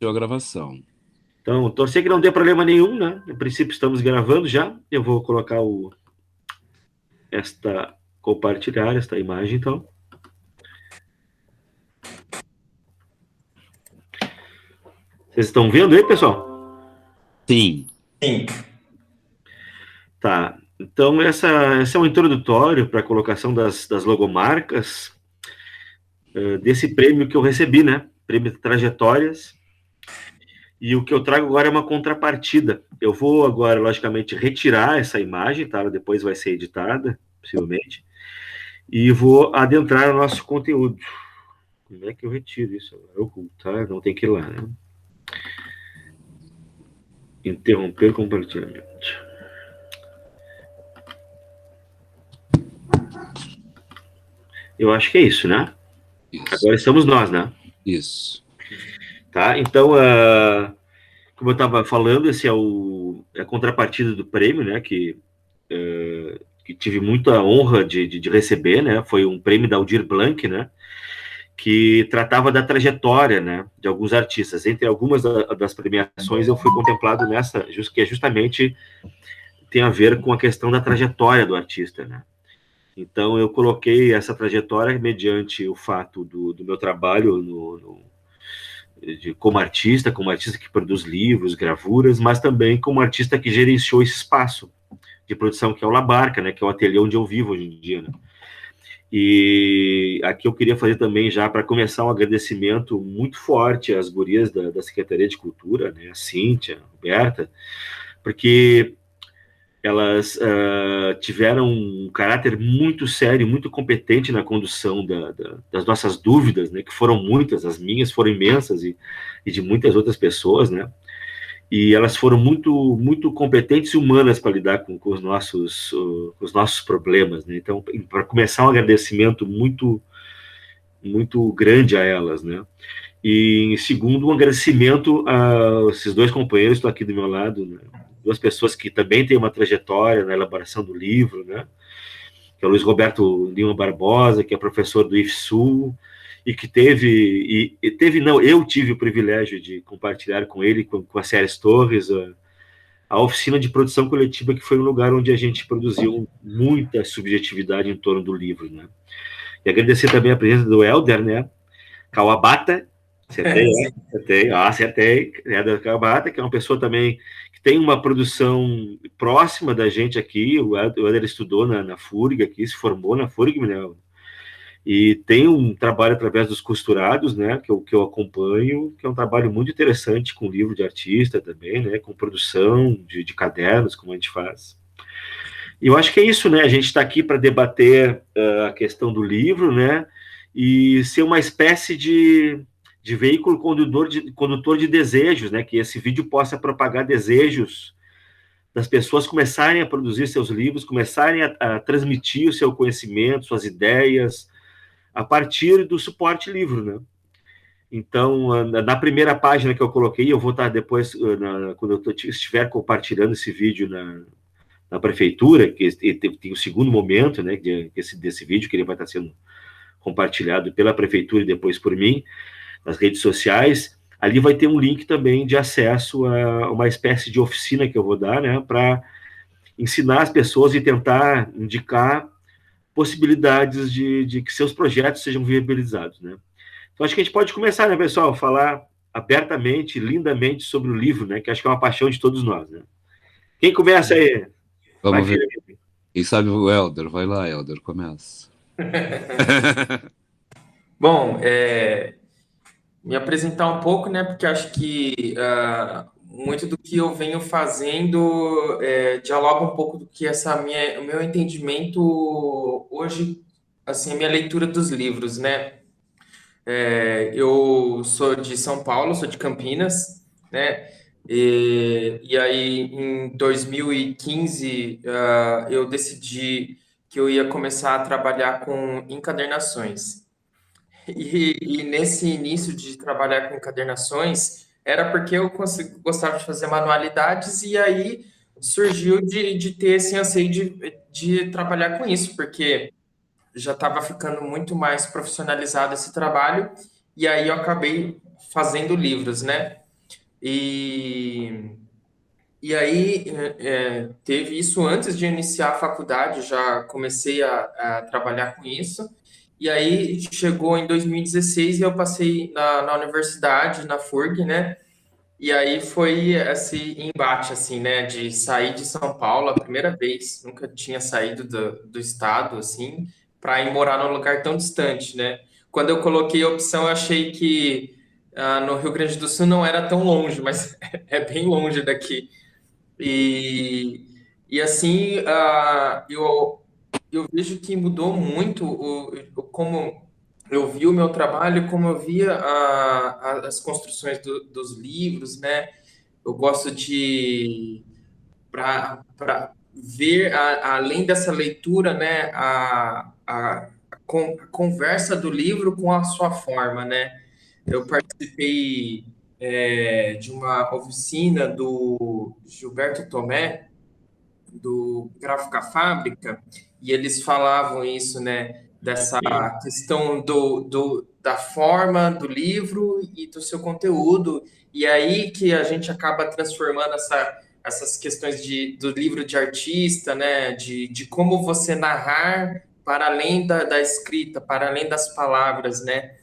Deu a gravação. Então, torcer que não dê problema nenhum, né? No princípio, estamos gravando já. Eu vou colocar compartilhar esta imagem, então. Vocês estão vendo aí, pessoal? Sim. Sim. Tá. Então, esse é um introdutório para a colocação das logomarcas desse prêmio que eu recebi, né? Prêmio de Trajetórias. E o que eu trago agora é uma contrapartida. Eu vou agora, logicamente, retirar essa imagem, tá? Ela depois vai ser editada, possivelmente. E vou adentrar no nosso conteúdo. Como é que eu retiro isso? Ocultar, não tem que ir lá, né? Interromper compartilhamento. Eu acho que é isso, né? Isso. Agora estamos nós, né? Isso. Tá, então, como eu estava falando, esse é a contrapartida do prêmio, né? Que tive muita honra de receber, né? Foi um prêmio da Aldir Blanc, né? Que tratava da trajetória, né, de alguns artistas. Entre algumas das premiações, eu fui contemplado nessa, que é justamente tem a ver com a questão da trajetória do artista, né. Então, eu coloquei essa trajetória mediante o fato do meu trabalho como artista que produz livros, gravuras, mas também como artista que gerenciou esse espaço de produção, que é o La Barca, né, que é o ateliê onde eu vivo hoje em dia, né. E aqui eu queria fazer também, já para começar, um agradecimento muito forte às gurias da Secretaria de Cultura, né, a Cíntia, a Roberta, porque elas tiveram um caráter muito sério, muito competente na condução das nossas dúvidas, né, que foram muitas, as minhas foram imensas, e de muitas outras pessoas, né, e elas foram muito, muito competentes e humanas para lidar com os nossos problemas, né? Então, para começar, um agradecimento muito, muito grande a elas, né? E, em segundo, um agradecimento a esses dois companheiros que estão aqui do meu lado, né? Duas pessoas que também têm uma trajetória na elaboração do livro, né? Que é o Luiz Roberto Lima Barbosa, que é professor do IFSU, e que eu tive o privilégio de compartilhar com ele, com a Séries Torres, a oficina de produção coletiva, que foi um lugar onde a gente produziu muita subjetividade em torno do livro, né? E agradecer também a presença do Helder, né? Kawabata, acertei, Helder Kawabata, que é uma pessoa também que tem uma produção próxima da gente aqui. O Helder estudou na FURG aqui, se formou na FURG, né? E tem um trabalho através dos Costurados, né, que eu acompanho, que é um trabalho muito interessante, com livro de artista também, né, com produção de cadernos, como a gente faz. E eu acho que é isso, né, a gente está aqui para debater a questão do livro, né, e ser uma espécie de veículo condutor de desejos, né, que esse vídeo possa propagar desejos das pessoas começarem a produzir seus livros, começarem a transmitir o seu conhecimento, suas ideias, a partir do suporte livro, né? Então, na primeira página que eu coloquei, eu vou estar depois, quando eu estiver compartilhando esse vídeo na prefeitura, que tem o segundo momento, né, desse vídeo, que ele vai estar sendo compartilhado pela prefeitura e depois por mim, nas redes sociais. Ali vai ter um link também de acesso a uma espécie de oficina que eu vou dar, né, para ensinar as pessoas e tentar indicar possibilidades de que seus projetos sejam viabilizados, né? Então, acho que a gente pode começar, né, pessoal, falar abertamente, lindamente sobre o livro, né, que acho que é uma paixão de todos nós, né? Quem começa aí? Vamos ver. Quem sabe o Helder? Vai lá, Helder, começa. Bom, me apresentar um pouco, né, porque acho que muito do que eu venho fazendo dialoga um pouco do que o meu entendimento hoje, assim, a minha leitura dos livros, né? Eu sou de São Paulo, sou de Campinas, né? E aí, em 2015, eu decidi que eu ia começar a trabalhar com encadernações. E nesse início de trabalhar com encadernações, era porque eu gostava de fazer manualidades, e aí surgiu de ter esse anseio de trabalhar com isso, porque já estava ficando muito mais profissionalizado esse trabalho, e aí eu acabei fazendo livros, né? E, e aí teve isso antes de iniciar a faculdade, já comecei a trabalhar com isso. E aí chegou em 2016 e eu passei na universidade, na FURG, né? E aí foi esse embate, assim, né, de sair de São Paulo a primeira vez, nunca tinha saído do estado, assim, para ir morar num lugar tão distante, né? Quando eu coloquei a opção, eu achei que no Rio Grande do Sul não era tão longe, mas é bem longe daqui. E, e assim, eu vejo que mudou muito como eu vi o meu trabalho, como eu via as construções dos livros, né? Eu gosto de para ver além dessa leitura, né, a conversa do livro com a sua forma, né? Eu participei de uma oficina do Gilberto Tomé, do Gráfica Fábrica, e eles falavam isso, né, dessa questão da forma do livro e do seu conteúdo, e aí que a gente acaba transformando essas questões do livro de artista, né, de como você narrar para além da escrita, para além das palavras, né,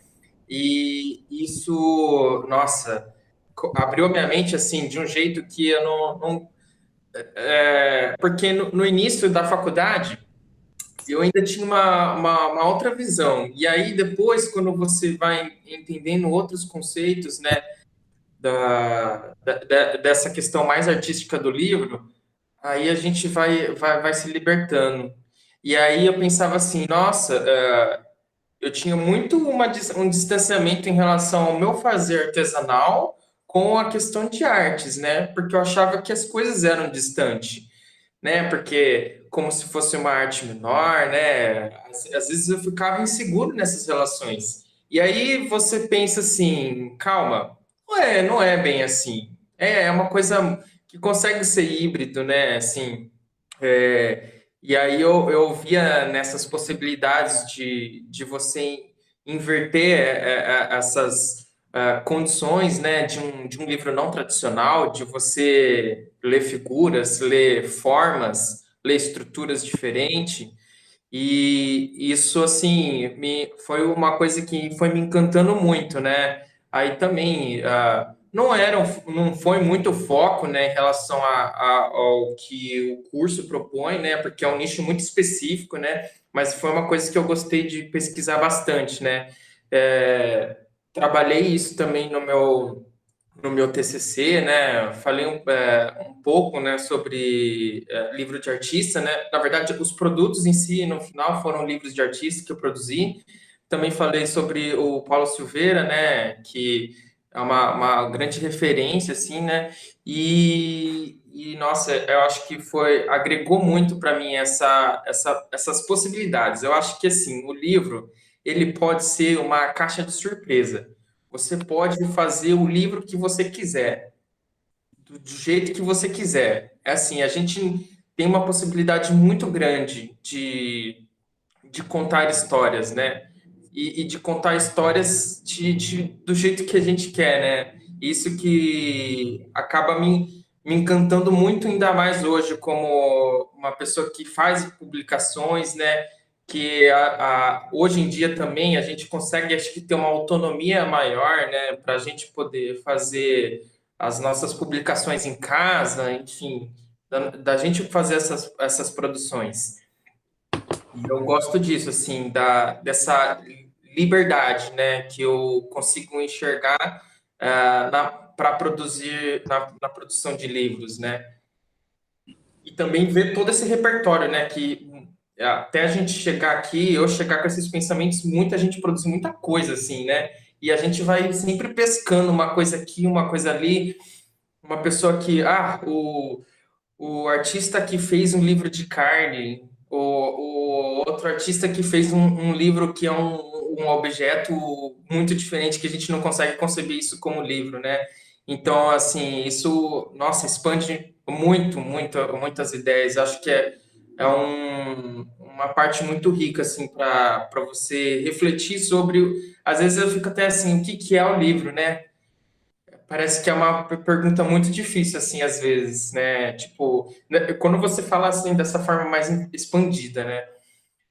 e isso, nossa, abriu minha mente, assim, de um jeito que eu não porque no início da faculdade eu ainda tinha uma outra visão. E aí depois, quando você vai entendendo outros conceitos, né, dessa questão mais artística do livro, aí a gente vai se libertando. E aí eu pensava assim, nossa, eu tinha muito um distanciamento em relação ao meu fazer artesanal com a questão de artes, né? Porque eu achava que as coisas eram distantes, né? Porque como se fosse uma arte menor, né? Às vezes eu ficava inseguro nessas relações. E aí você pensa assim, calma, não é bem assim. É uma coisa que consegue ser híbrido, né? Assim, e aí eu via nessas possibilidades de você inverter essas condições, né, de um livro não tradicional, de você ler figuras, ler formas, ler estruturas diferentes. E isso, assim, foi uma coisa que foi me encantando muito, né? Aí também, não foi muito foco, né, em relação ao que o curso propõe, né? Porque é um nicho muito específico, né? Mas foi uma coisa que eu gostei de pesquisar bastante, né? É, trabalhei isso também no meu TCC, né? Falei um pouco, né, sobre livro de artista, né? Na verdade, os produtos em si, no final, foram livros de artista que eu produzi. Também falei sobre o Paulo Silveira, né? Que é uma grande referência, assim, né? Nossa, eu acho que agregou muito para mim essas possibilidades. Eu acho que, assim, o livro, ele pode ser uma caixa de surpresa. Você pode fazer o livro que você quiser, do jeito que você quiser. É assim, a gente tem uma possibilidade muito grande de contar histórias, né? E de contar histórias do jeito que a gente quer, né? Isso que acaba me encantando muito, ainda mais hoje, como uma pessoa que faz publicações, né? Que hoje em dia também a gente consegue, acho que, ter uma autonomia maior, né? Para a gente poder fazer as nossas publicações em casa, enfim, da gente fazer essas produções. E eu gosto disso, assim, dessa liberdade, né, que eu consigo enxergar para produzir na produção de livros, né? E também ver todo esse repertório, né, que até a gente chegar aqui, eu chegar com esses pensamentos, muita gente produz muita coisa, assim, né? E a gente vai sempre pescando uma coisa aqui, uma coisa ali, uma pessoa que, o artista que fez um livro de carne, o outro artista que fez um livro que é um objeto muito diferente, que a gente não consegue conceber isso como livro, né? Então, assim, isso, nossa, expande muito, muitas ideias. Acho que é uma parte muito rica, assim, para você refletir sobre. Às vezes eu fico até assim, o que é o livro, né? Parece que é uma pergunta muito difícil, assim, às vezes, né? Tipo, né, quando você fala assim dessa forma mais expandida, né?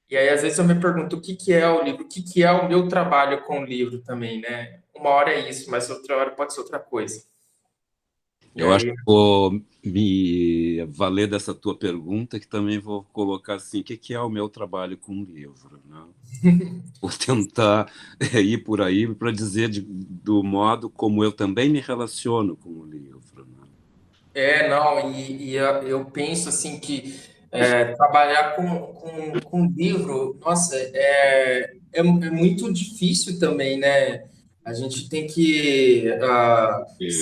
E aí, às vezes, eu me pergunto o que que é o livro, o que que é o meu trabalho com o livro também, né? Uma hora é isso, mas outra hora pode ser outra coisa. E Eu acho aí, que vou me valer dessa tua pergunta, que também vou colocar assim, o que que é o meu trabalho com o livro, né? Vou tentar ir por aí para dizer do modo como eu também me relaciono com o livro, né? não, e eu penso assim que trabalhar com livro, nossa, é muito difícil também, né? A gente tem que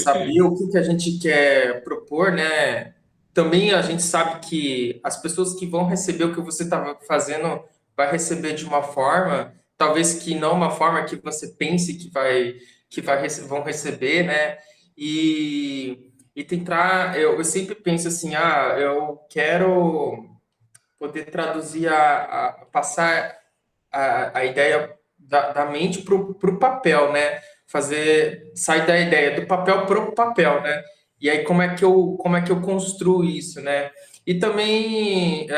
saber o que que a gente quer propor, né? Também a gente sabe que as pessoas que vão receber o que você está fazendo vai receber de uma forma, talvez que não uma forma que você pense vão receber, né? E tentar, eu sempre penso assim, eu quero poder traduzir, passar a ideia da mente para o papel, né? Fazer, sair da ideia do papel para o papel, né? E aí como é que eu construo isso, né? E também,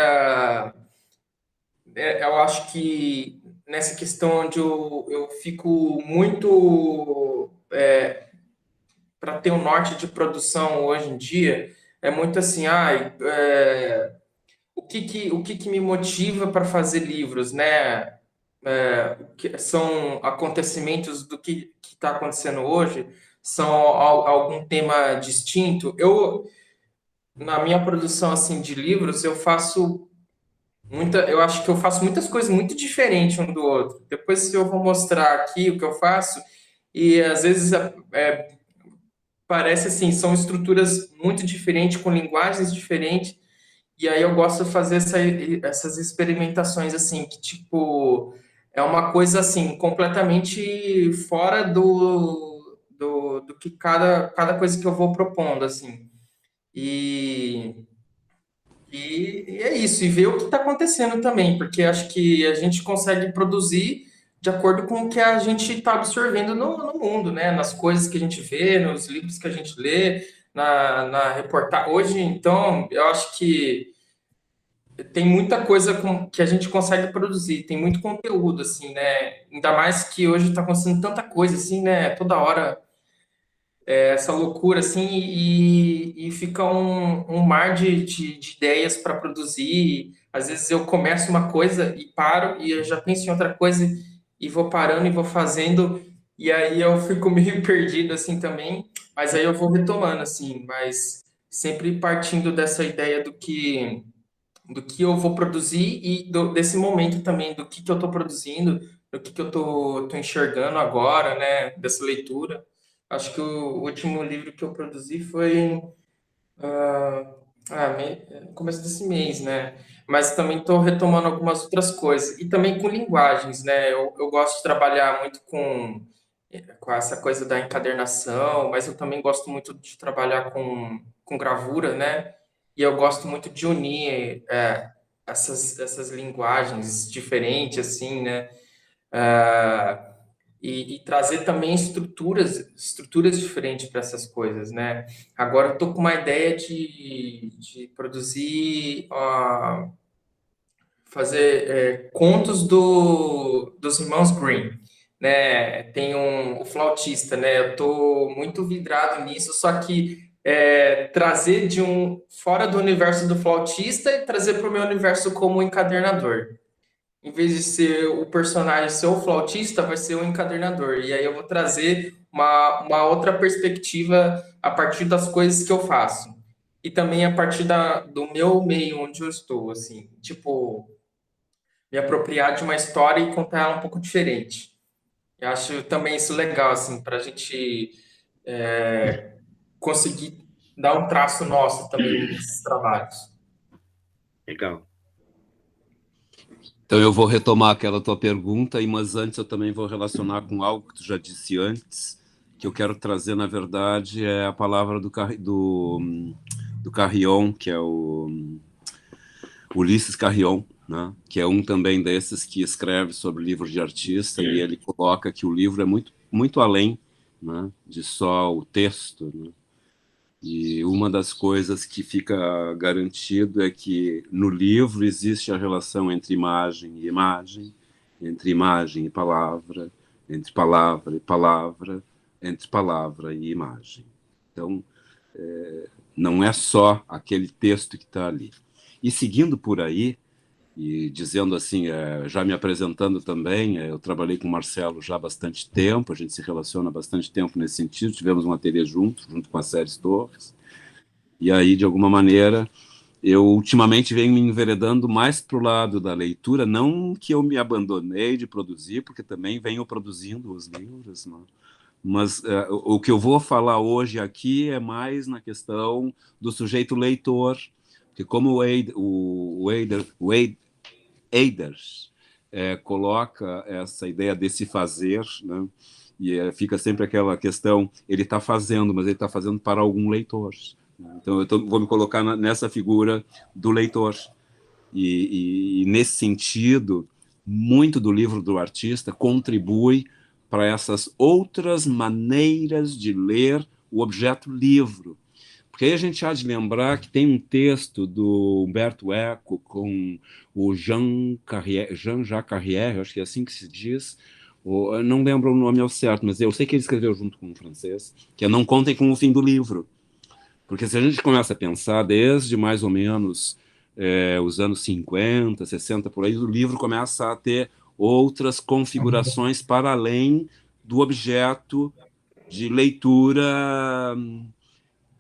eu acho que nessa questão onde eu fico muito para ter um norte de produção hoje em dia, é muito assim, o que que me motiva para fazer livros, né? Que são acontecimentos do que está acontecendo hoje, são algum tema distinto. Na minha produção assim de livros, eu acho que eu faço muitas coisas muito diferentes um do outro. Depois eu vou mostrar aqui o que eu faço e às vezes parece assim, são estruturas muito diferentes, com linguagens diferentes, e aí eu gosto de fazer essas experimentações, assim, que, tipo, é uma coisa, assim, completamente fora do que cada coisa que eu vou propondo, assim. E, e é isso, e ver o que está acontecendo também, porque acho que a gente consegue produzir de acordo com o que a gente está absorvendo no mundo, né? Nas coisas que a gente vê, nos livros que a gente lê, na reportagem. Hoje, então, eu acho que tem muita coisa que a gente consegue produzir, tem muito conteúdo, assim, né? Ainda mais que hoje está acontecendo tanta coisa, assim, né? Toda hora essa loucura, assim, e fica um mar de ideias para produzir. Às vezes eu começo uma coisa e paro, e eu já penso em outra coisa, e vou parando e vou fazendo, e aí eu fico meio perdido, assim, também, mas aí eu vou retomando, assim, mas sempre partindo dessa ideia do que eu vou produzir e desse momento também, do que eu estou produzindo, do que eu tô enxergando agora, né, dessa leitura. Acho que o último livro que eu produzi foi no começo desse mês, né? Mas também estou retomando algumas outras coisas. E também com linguagens, né? Eu gosto de trabalhar muito com essa coisa da encadernação, mas eu também gosto muito de trabalhar com gravura, né? E eu gosto muito de unir essas linguagens diferentes, assim, né? Ah, e trazer também estruturas diferentes para essas coisas, né? Agora eu estou com uma ideia de produzir, fazer contos dos irmãos Grimm, né? Tem o flautista, né? Eu estou muito vidrado nisso, só que trazer fora do universo do flautista e trazer para o meu universo como encadernador. Em vez de ser o personagem ser o flautista, vai ser o encadernador. E aí eu vou trazer uma outra perspectiva a partir das coisas que eu faço. E também a partir do meu meio onde eu estou, assim. Tipo, me apropriar de uma história e contar ela um pouco diferente. Eu acho também isso legal, assim, para a gente conseguir dar um traço nosso também nesses trabalhos. Legal. Então eu vou retomar aquela tua pergunta, mas antes eu também vou relacionar com algo que tu já disse antes, que eu quero trazer, na verdade, é a palavra do Carrion, que é o Ulisses Carrion, né? Que é um também desses que escreve sobre livros de artista, e ele coloca que o livro é muito, muito além né, de só o texto, né? E uma das coisas que fica garantido é que no livro existe a relação entre imagem e imagem, entre imagem e palavra, entre palavra e palavra, entre palavra e imagem. Então, não é só aquele texto que está ali. E seguindo por aí, e dizendo assim, já me apresentando também, eu trabalhei com o Marcelo já há bastante tempo, a gente se relaciona há bastante tempo nesse sentido, tivemos um ateliê junto com a Séries Torres, e aí, de alguma maneira, eu ultimamente venho me enveredando mais para o lado da leitura, não que eu me abandonei de produzir, porque também venho produzindo os livros, né? Mas o que eu vou falar hoje aqui é mais na questão do sujeito leitor, que como o Eiders coloca essa ideia desse fazer, né? E fica sempre aquela questão, ele está fazendo, mas ele está fazendo para algum leitor. Então, vou me colocar nessa figura do leitor. E nesse sentido, muito do livro do artista contribui para essas outras maneiras de ler o objeto livro. Porque aí a gente há de lembrar que tem um texto do Humberto Eco com o Jean-Jacques Carrière, acho que é assim que se diz, eu não lembro o nome ao certo, mas eu sei que ele escreveu junto com um francês, que é Não Contem com o Fim do Livro. Porque se a gente começa a pensar desde mais ou menos os anos 50, 60, por aí, o livro começa a ter outras configurações para além do objeto de leitura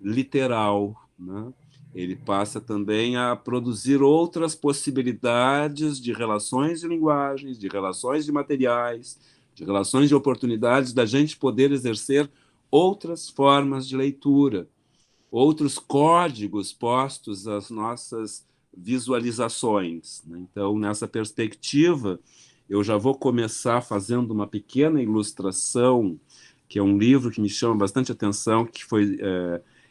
literal, né? Ele passa também a produzir outras possibilidades de relações de linguagens, de relações de materiais, de relações de oportunidades da gente poder exercer outras formas de leitura, outros códigos postos às nossas visualizações, né? Então, nessa perspectiva, eu já vou começar fazendo uma pequena ilustração, que é um livro que me chama bastante atenção, que foi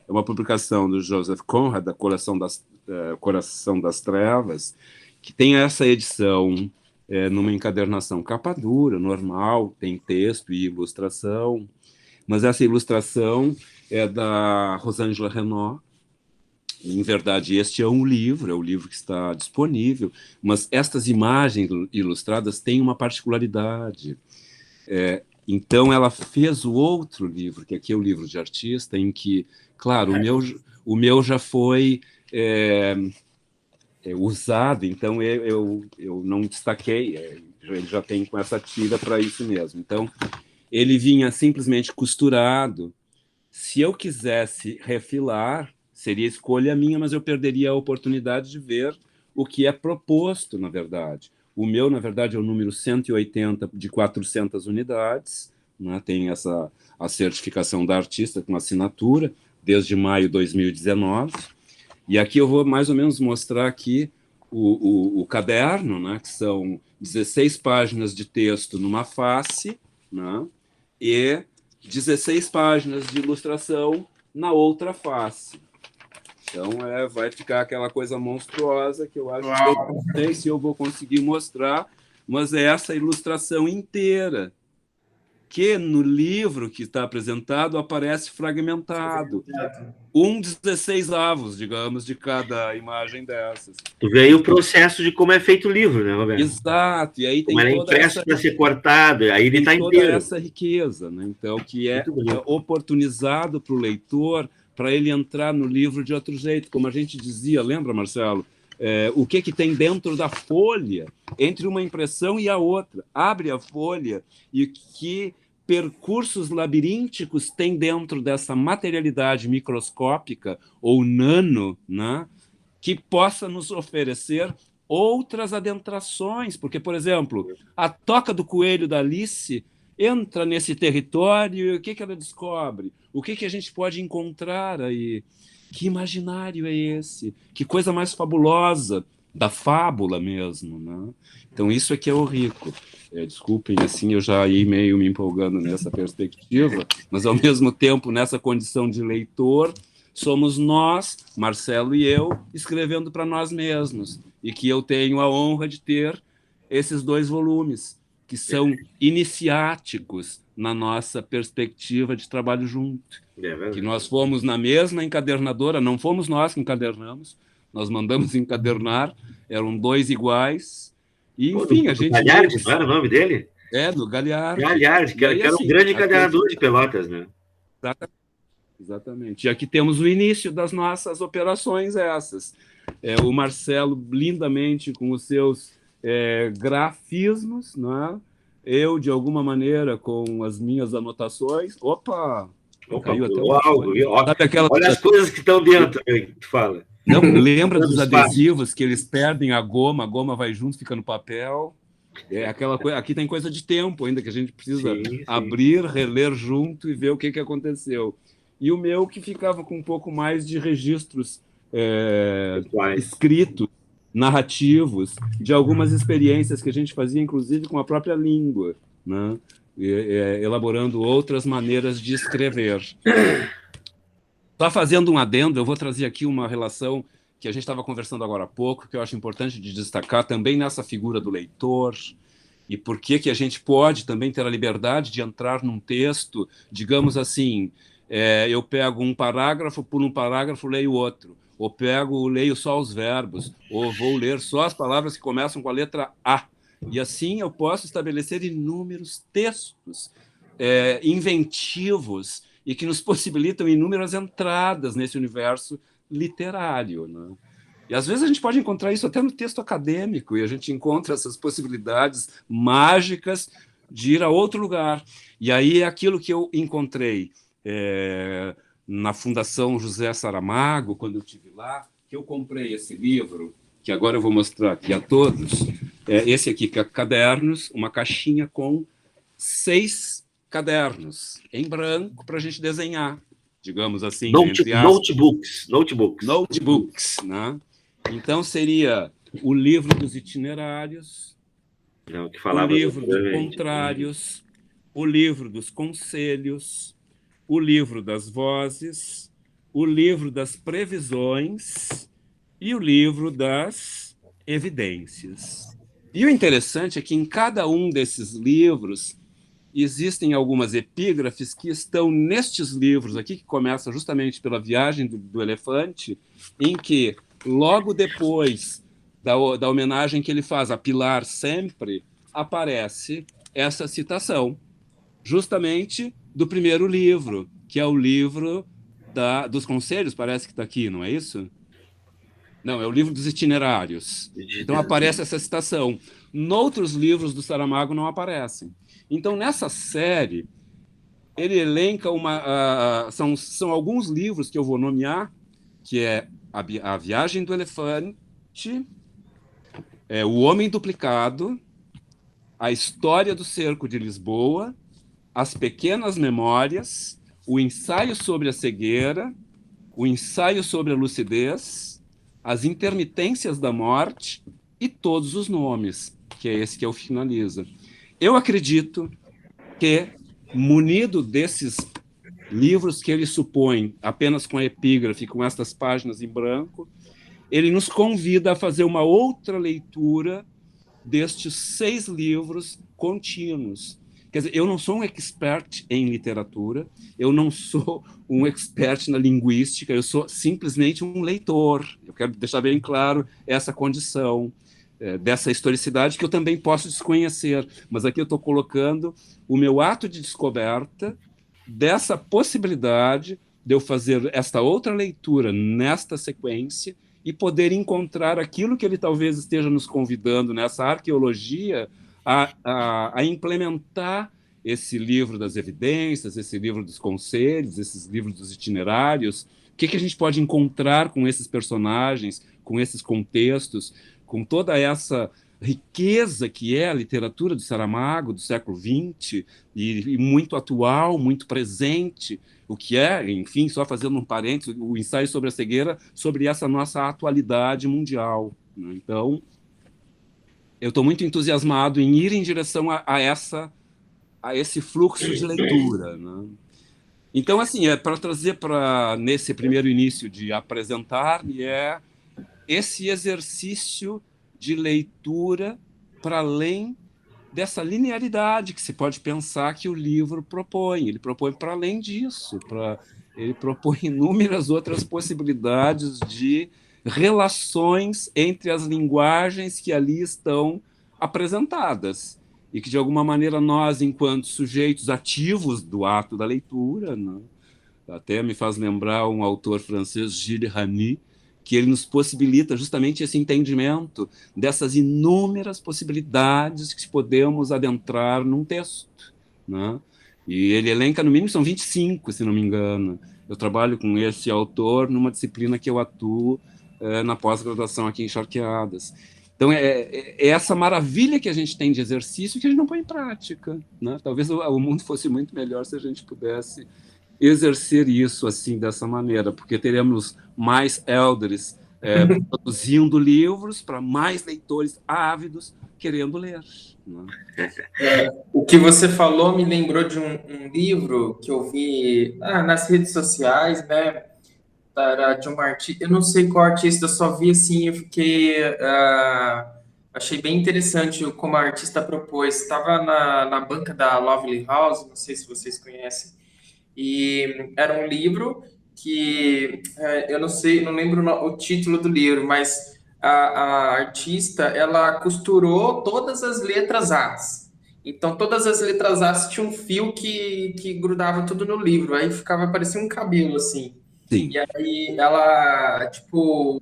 uma publicação do Joseph Conrad, da Coração das Trevas, que tem essa edição numa encadernação capa dura, normal, tem texto e ilustração, mas essa ilustração é da Rosângela Renaud. Em verdade, este é o livro que está disponível, mas estas imagens ilustradas têm uma particularidade. Então, ela fez o outro livro, que aqui é o livro de artista, em que, claro, o meu já foi usado, então eu não destaquei, ele já tem com essa tira para isso mesmo. Então, ele vinha simplesmente costurado. Se eu quisesse refilar, seria escolha minha, mas eu perderia a oportunidade de ver o que é proposto, na verdade. O meu, na verdade, é o número 180 de 400 unidades, né? Tem a certificação da artista com assinatura, desde maio de 2019. E aqui eu vou mais ou menos mostrar aqui o caderno, né? Que são 16 páginas de texto numa face, né? E 16 páginas de ilustração na outra face. Então, vai ficar aquela coisa monstruosa que eu acho que eu não sei se eu vou conseguir mostrar, mas é essa ilustração inteira, que no livro que está apresentado aparece fragmentado. 1/16, digamos, de cada imagem dessas. Tu vê aí o processo de como é feito o livro, né, Roberto? Exato, e aí tem como toda essa para ser cortado, aí ele está toda inteiro. essa riqueza, né? Então, que é oportunizado para o leitor, para ele entrar no livro de outro jeito, como a gente dizia, lembra, Marcelo? O que tem dentro da folha, entre uma impressão e a outra. Abre a folha e que percursos labirínticos tem dentro dessa materialidade microscópica ou nano, né, que possa nos oferecer outras adentrações. Porque, por exemplo, a Toca do Coelho da Alice entra nesse território e o que ela descobre? O que a gente pode encontrar aí? Que imaginário é esse? Que coisa mais fabulosa, da fábula mesmo, né? Então, isso é que é o rico. Desculpem, assim, eu já ia meio me empolgando nessa perspectiva, mas, ao mesmo tempo, nessa condição de leitor, somos nós, Marcelo e eu, escrevendo para nós mesmos, e que eu tenho a honra de ter esses 2 volumes, que são iniciáticos na nossa perspectiva de trabalho junto. Que nós fomos na mesma encadernadora, não fomos nós que encadernamos, nós mandamos encadernar, eram 2 iguais, e, enfim, a gente... Galhardi, não era o nome dele? Do Galhardi. Galhardi, que era um grande encadernador de Pelotas, né? Exatamente. E aqui temos o início das nossas operações essas. O Marcelo, lindamente, com os seus grafismos, né? Eu, de alguma maneira, com as minhas anotações. Opa, caiu até algo. Olha as coisas que estão dentro, que tu fala. Não, lembra dos adesivos que eles perdem a goma vai junto, fica no papel. Aquela coisa, aqui tem coisa de tempo ainda, que a gente precisa abrir, reler junto e ver o que aconteceu. E o meu que ficava com um pouco mais de registros escritos, narrativos, de algumas experiências que a gente fazia, inclusive, com a própria língua, né? Elaborando outras maneiras de escrever. Só fazendo um adendo, eu vou trazer aqui uma relação que a gente estava conversando agora há pouco, que eu acho importante de destacar também nessa figura do leitor, e por que a gente pode também ter a liberdade de entrar num texto, digamos assim, eu pego um parágrafo, por um parágrafo leio outro, ou leio só os verbos, ou vou ler só as palavras que começam com a letra A. E assim eu posso estabelecer inúmeros textos inventivos e que nos possibilitam inúmeras entradas nesse universo literário, né? E às vezes a gente pode encontrar isso até no texto acadêmico, e a gente encontra essas possibilidades mágicas de ir a outro lugar. E aí é aquilo que eu encontrei na Fundação José Saramago, quando eu estive lá, que eu comprei esse livro, que agora eu vou mostrar aqui a todos, esse aqui, que é Cadernos, uma caixinha com 6 cadernos em branco para a gente desenhar, digamos assim. Notebooks, né? Então, seria o livro dos itinerários, o livro dos contrários, o livro dos conselhos, o livro das vozes, o livro das previsões e o livro das evidências. E o interessante é que em cada um desses livros existem algumas epígrafes que estão nestes livros aqui, que começa justamente pela Viagem do Elefante, em que, logo depois da homenagem que ele faz a Pilar Sempre, aparece essa citação, justamente do primeiro livro, que é o livro dos conselhos, parece que está aqui, não é isso? Não, é o livro dos itinerários. Então aparece essa citação. Noutros livros do Saramago não aparecem. Então, nessa série, ele elenca são alguns livros que eu vou nomear, que é A Viagem do Elefante, O Homem Duplicado, A História do Cerco de Lisboa, As Pequenas Memórias, O Ensaio sobre a Cegueira, O Ensaio sobre a Lucidez, As Intermitências da Morte e Todos os Nomes, que é esse que eu finalizo. Eu acredito que, munido desses livros que ele supõe apenas com a epígrafe, com estas páginas em branco, ele nos convida a fazer uma outra leitura destes 6 livros contínuos. Quer dizer, eu não sou um expert em literatura, eu não sou um expert na linguística, eu sou simplesmente um leitor. Eu quero deixar bem claro essa condição dessa historicidade que eu também posso desconhecer, mas aqui eu estou colocando o meu ato de descoberta dessa possibilidade de eu fazer esta outra leitura nesta sequência e poder encontrar aquilo que ele talvez esteja nos convidando nessa arqueologia a implementar esse livro das evidências, esse livro dos conselhos, esses livros dos itinerários. O que a gente pode encontrar com esses personagens, com esses contextos, com toda essa riqueza que é a literatura do Saramago, do século XX, e muito atual, muito presente, o que é, enfim, só fazendo um parênteses, o ensaio sobre a cegueira, sobre essa nossa atualidade mundial, né? Então, eu estou muito entusiasmado em ir em direção a esse fluxo de leitura, né? Então, assim, para trazer nesse primeiro início de apresentar-me, esse exercício de leitura para além dessa linearidade que se pode pensar que o livro propõe. Ele propõe para além disso, ele propõe inúmeras outras possibilidades de relações entre as linguagens que ali estão apresentadas e que, de alguma maneira, nós, enquanto sujeitos ativos do ato da leitura, né, até me faz lembrar um autor francês, Gilles Remy, que ele nos possibilita justamente esse entendimento dessas inúmeras possibilidades que podemos adentrar num texto, né? E ele elenca, no mínimo, são 25, se não me engano. Eu trabalho com esse autor numa disciplina que eu atuo na pós-graduação aqui em Charqueadas. Então, é essa maravilha que a gente tem de exercício que a gente não põe em prática, né? Talvez o mundo fosse muito melhor se a gente pudesse exercer isso assim, dessa maneira, porque teremos mais elders produzindo livros para mais leitores ávidos querendo ler. Né? O que você falou me lembrou de um livro que eu vi nas redes sociais, né? De uma artista, eu não sei qual artista, eu só vi assim, eu fiquei achei bem interessante como a artista propôs. Estava na banca da Lovely House, não sei se vocês conhecem, e era um livro que eu não sei, não lembro o título do livro, mas a artista ela costurou todas as letras As. Então todas as letras As tinham um fio que grudava tudo no livro, aí ficava parecia um cabelo assim. Sim. E aí ela, tipo,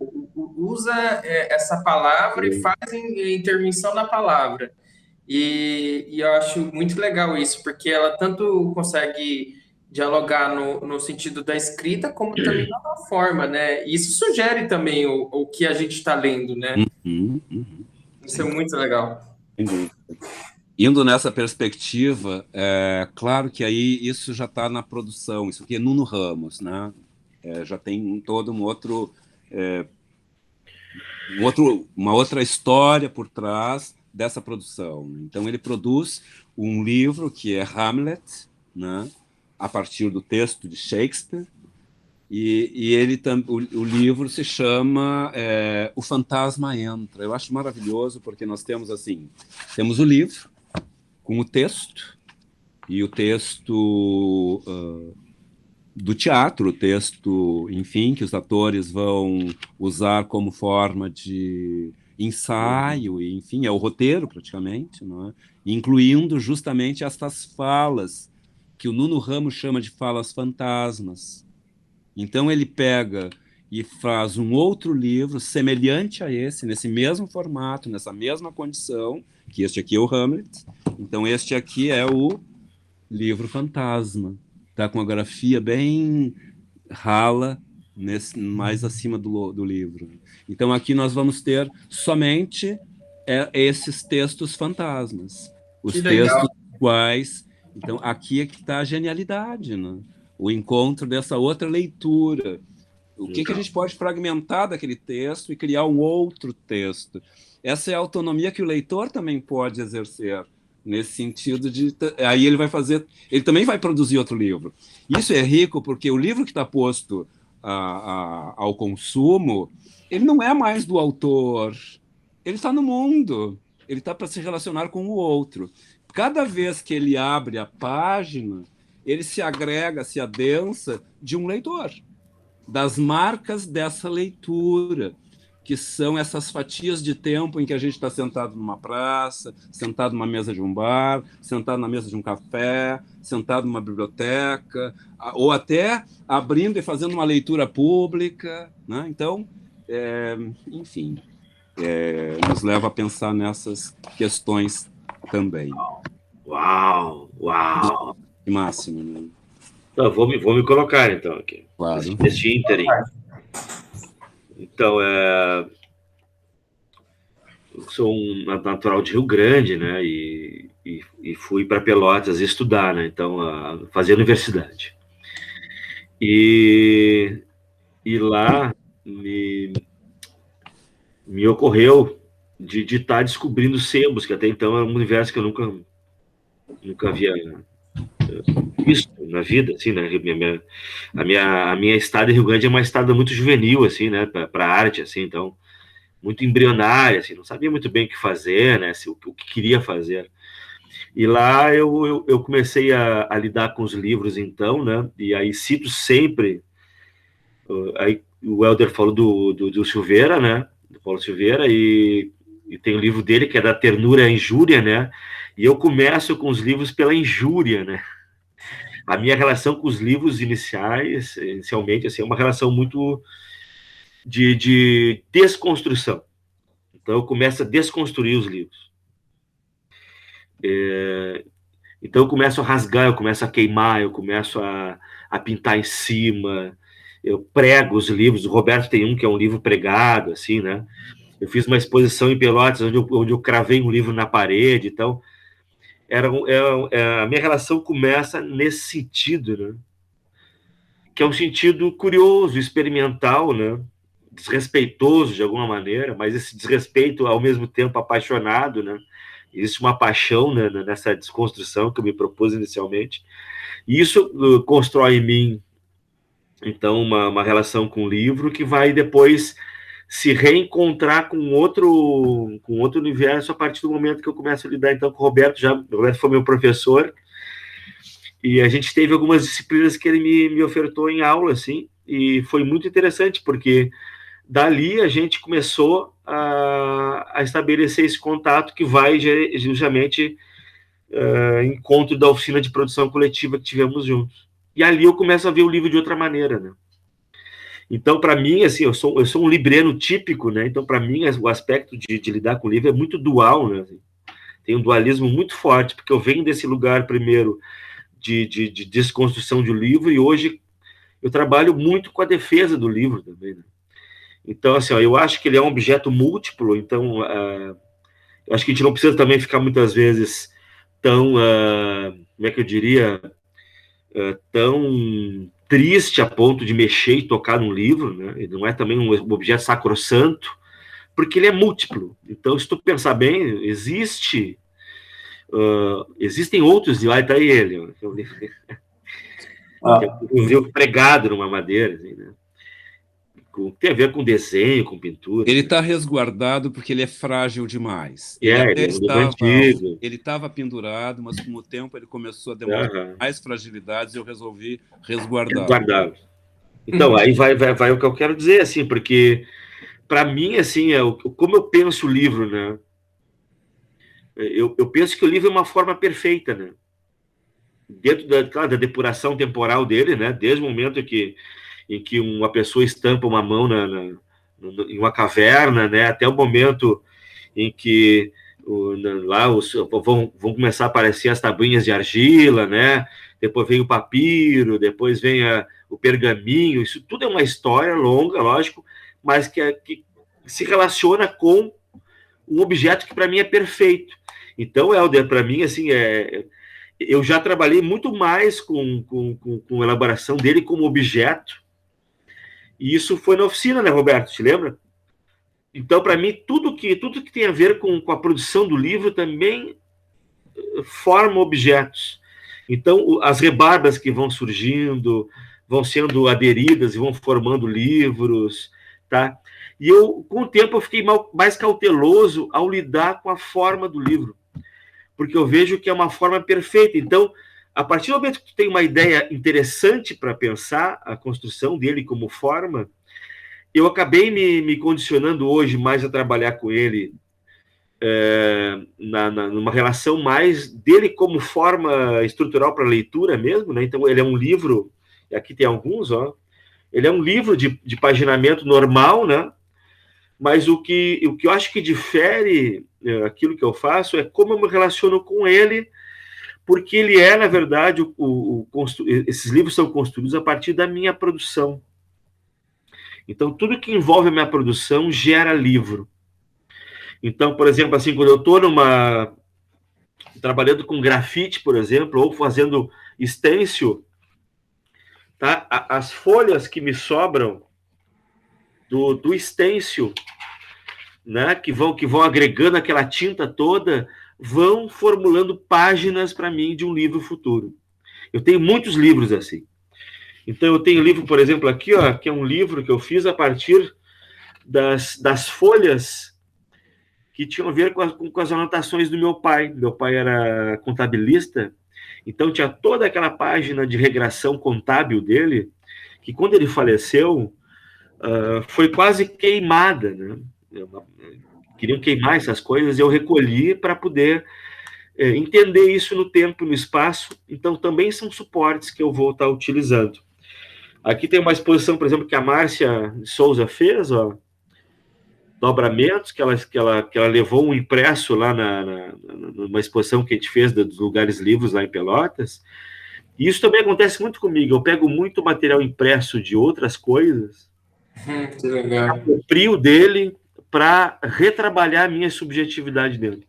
usa essa palavra e faz intervenção na palavra. E eu acho muito legal isso, porque ela tanto consegue dialogar no sentido da escrita, como também na forma, né? E isso sugere também o que a gente está lendo, né? Isso é muito legal. Indo nessa perspectiva, claro que aí isso já está na produção, isso aqui é Nuno Ramos, né? Já tem todo uma outra história por trás dessa produção. Então, ele produz um livro que é Hamlet, né, a partir do texto de Shakespeare, e o livro se chama O Fantasma Entra. Eu acho maravilhoso, porque nós temos o livro com o texto, e o texto do teatro, o texto, enfim, que os atores vão usar como forma de ensaio, e, enfim, é o roteiro praticamente, não é? Incluindo justamente estas falas, que o Nuno Ramos chama de falas fantasmas. Então ele pega e faz um outro livro semelhante a esse, nesse mesmo formato, nessa mesma condição, que este aqui é o Hamlet, então este aqui é o livro fantasma. Está com a grafia bem rala, mais acima do livro. Então, aqui nós vamos ter somente esses textos fantasmas. Os textos quais... Então, aqui é que está a genialidade, né? O encontro dessa outra leitura. O que a gente pode fragmentar daquele texto e criar um outro texto? Essa é a autonomia que o leitor também pode exercer, nesse sentido de... Aí ele também vai produzir outro livro. Isso é rico porque o livro que está posto ao consumo, ele não é mais do autor, ele está no mundo, ele está para se relacionar com o outro. Cada vez que ele abre a página, ele se agrega, se adensa de um leitor, das marcas dessa leitura, que são essas fatias de tempo em que a gente está sentado numa praça, sentado numa mesa de um bar, sentado na mesa de um café, sentado numa biblioteca, ou até abrindo e fazendo uma leitura pública, né? Então, enfim, nos leva a pensar nessas questões também. Uau! Que máximo, né? Então, vou me colocar, então, aqui. Claro. Nesse ínterim. Então, eu sou um natural de Rio Grande, né? E fui para Pelotas estudar, né? Então, fazer universidade. E lá me ocorreu de estar descobrindo sebos, que até então era um universo que eu nunca havia visto na vida, assim, né? A minha estada em Rio Grande é uma estada muito juvenil, assim, né? Para arte, assim, então muito embrionária, assim, não sabia muito bem o que fazer, né? O que queria fazer. E lá eu comecei a lidar com os livros, então, né? E aí cito sempre. Aí o Helder falou do Silveira, né? Do Paulo Silveira, e tem o livro dele que é da ternura à injúria, né? E eu começo com os livros pela injúria, né? A minha relação com os livros inicialmente, assim, é uma relação muito de desconstrução. Então eu começo a desconstruir os livros. Então eu começo a rasgar, eu começo a queimar, eu começo a pintar em cima, eu prego os livros. O Roberto tem um que é um livro pregado, assim, né? Eu fiz uma exposição em Pelotas onde eu cravei um livro na parede. Então, a minha relação começa nesse sentido, né? Que é um sentido curioso, experimental, né? Desrespeitoso de alguma maneira, mas esse desrespeito ao mesmo tempo apaixonado, né? Existe uma paixão, né, nessa desconstrução que eu me propus inicialmente, e isso constrói em mim, então, uma relação com o livro que vai depois se reencontrar com outro universo a partir do momento que eu começo a lidar, então, com o Roberto. O Roberto foi meu professor, e a gente teve algumas disciplinas que ele me ofertou em aula, assim, e foi muito interessante, porque dali a gente começou a estabelecer esse contato que vai justamente encontro da oficina de produção coletiva que tivemos juntos. E ali eu começo a ver o livro de outra maneira, né? Então, para mim, assim, eu sou um libriano típico, né? Então, para mim, o aspecto de lidar com o livro é muito dual, né? Tem um dualismo muito forte, porque eu venho desse lugar, primeiro, de desconstrução de livro, e hoje eu trabalho muito com a defesa do livro também, né? Então, assim, ó, eu acho que ele é um objeto múltiplo, então, eu acho que a gente não precisa também ficar muitas vezes tão, como é que eu diria, tão triste a ponto de mexer e tocar num livro, né? Ele não é também um objeto sacrossanto, porque ele é múltiplo. Então, se tu pensar bem, existem outros, e lá está ele, um livro pregado numa madeira, assim, né? Tem a ver com desenho, com pintura. Ele está resguardado porque ele é frágil demais. Ele é um livro antigo. Ele estava pendurado, mas com o tempo ele começou a demonstrar mais fragilidades e eu resolvi resguardá-lo. Então, aí vai o que eu quero dizer, assim, porque para mim, assim, como eu penso o livro, né? Eu penso que o livro é uma forma perfeita, né? Dentro da depuração temporal dele, né? Desde o momento em que uma pessoa estampa uma mão em uma caverna, né? Até o momento em que lá vão começar a aparecer as tabuinhas de argila, né? Depois vem o papiro, depois vem o pergaminho. Isso tudo é uma história longa, lógico, mas que se relaciona com um objeto que para mim é perfeito. Então, Helder, para mim, assim, eu já trabalhei muito mais com a elaboração dele como objeto, e isso foi na oficina, né, Roberto? Te lembra? Então, para mim, tudo que tem a ver com a produção do livro também forma objetos. Então, as rebarbas que vão surgindo, vão sendo aderidas e vão formando livros, tá? E com o tempo, eu fiquei mais cauteloso ao lidar com a forma do livro, porque eu vejo que é uma forma perfeita. Então, a partir do momento que tu tem uma ideia interessante para pensar a construção dele como forma, eu acabei me condicionando hoje mais a trabalhar com ele numa relação mais dele como forma estrutural para leitura mesmo, né? Então, ele é um livro, aqui tem alguns, ó, ele é um livro de paginamento normal, né? Mas o que eu acho que difere aquilo que eu faço é como eu me relaciono com ele, porque ele é, na verdade, esses livros são construídos a partir da minha produção. Então, tudo que envolve a minha produção gera livro. Então, por exemplo, assim, quando eu estou trabalhando com grafite, por exemplo, ou fazendo stencil, tá? As folhas que me sobram do stencil, né, que vão agregando aquela tinta toda, vão formulando páginas para mim de um livro futuro. Eu tenho muitos livros assim. Então, eu tenho livro, por exemplo, aqui, ó, que é um livro que eu fiz a partir das folhas que tinham a ver com as anotações do meu pai. Meu pai era contabilista, então tinha toda aquela página de regração contábil dele, que quando ele faleceu, foi quase queimada, né? Queriam queimar essas coisas, e eu recolhi para poder entender isso no tempo e no espaço. Então, também são suportes que eu vou estar utilizando. Aqui tem uma exposição, por exemplo, que a Márcia Souza fez, ó, dobramentos, que ela levou um impresso lá numa exposição que a gente fez dos lugares livres lá em Pelotas. E isso também acontece muito comigo. Eu pego muito material impresso de outras coisas, Que legal. aproprio dele para retrabalhar a minha subjetividade dentro.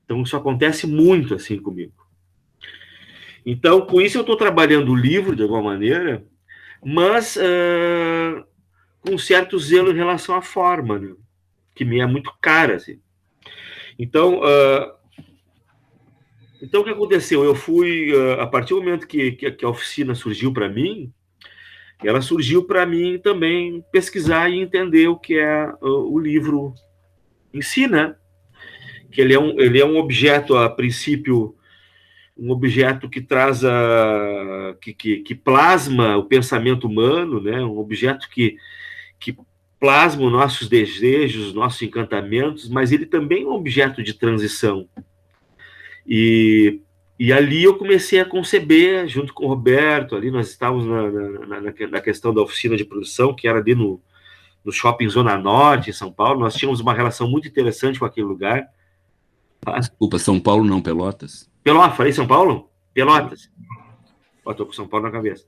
Então, isso acontece muito assim comigo. Então, com isso, eu estou trabalhando o livro, de alguma maneira, mas com um certo zelo em relação à forma, né? Que me é muito cara. Assim. Então, o que aconteceu? Eu fui, a partir do momento que a oficina surgiu para mim, ela surgiu para mim também pesquisar e entender o que é o livro em si, né? Que ele é um objeto, a princípio, um objeto que traz que plasma o pensamento humano, né? Um objeto que plasma os nossos desejos, os nossos encantamentos, mas ele também é um objeto de transição. E ali eu comecei a conceber, junto com o Roberto, ali nós estávamos na questão da oficina de produção, que era ali no Shopping Zona Norte, em São Paulo. Nós tínhamos uma relação muito interessante com aquele lugar. Desculpa, São Paulo não, Pelotas. Pelotas, falei São Paulo? Pelotas. Estou com São Paulo na cabeça.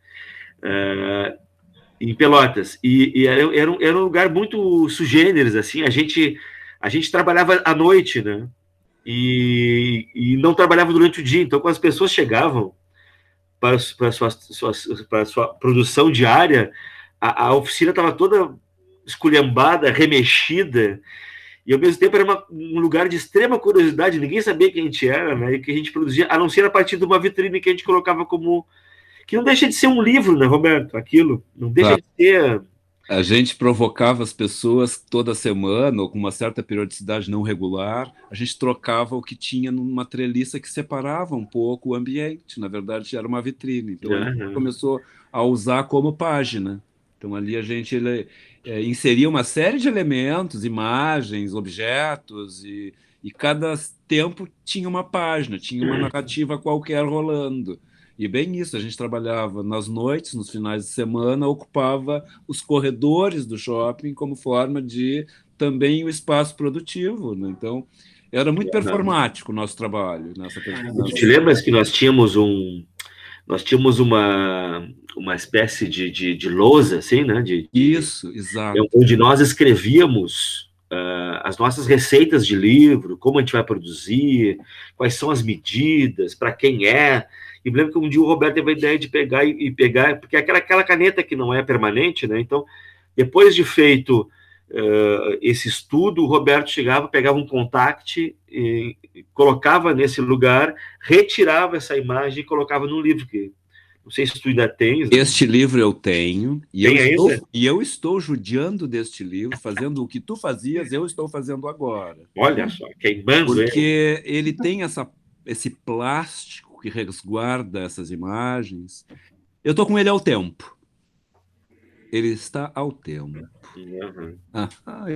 Em Pelotas. E era um lugar muito sugêneres, assim. A gente trabalhava à noite, né? E não trabalhava durante o dia. Então, quando as pessoas chegavam para a sua produção diária, a oficina estava toda esculhambada, remexida, e ao mesmo tempo era um lugar de extrema curiosidade, ninguém sabia quem a gente era, né, e que a gente produzia, a não ser a partir de uma vitrine que a gente colocava como... Que não deixa de ser um livro, né, Roberto? Aquilo, não deixa de ser... A gente provocava as pessoas toda semana, ou com uma certa periodicidade não regular, a gente trocava o que tinha numa treliça que separava um pouco o ambiente. Na verdade, era uma vitrine. Então, a gente começou a usar como página. Então, ali a gente inseria uma série de elementos, imagens, objetos, e cada tempo tinha uma página, tinha uma narrativa qualquer rolando. E bem isso, a gente trabalhava nas noites, nos finais de semana, ocupava os corredores do shopping como forma de também o espaço produtivo, né? Então, era muito performático o nosso trabalho. Tu te lembras que nós tínhamos uma espécie de lousa, assim, né? Isso, exato. Onde nós escrevíamos as nossas receitas de livro, como a gente vai produzir, quais são as medidas, para quem é. E me lembro que um dia o Roberto teve a ideia de pegar, porque aquela caneta que não é permanente, né? Então, depois de feito esse estudo, o Roberto chegava, pegava um contact, e colocava nesse lugar, retirava essa imagem e colocava no livro, que não sei se tu ainda tens. Né? Este livro eu tenho, e eu estou judiando deste livro, fazendo o que tu fazias, eu estou fazendo agora. Olha só, queimando. Porque ele tem esse plástico que resguarda essas imagens. Eu estou com ele ao tempo. Ele está ao tempo.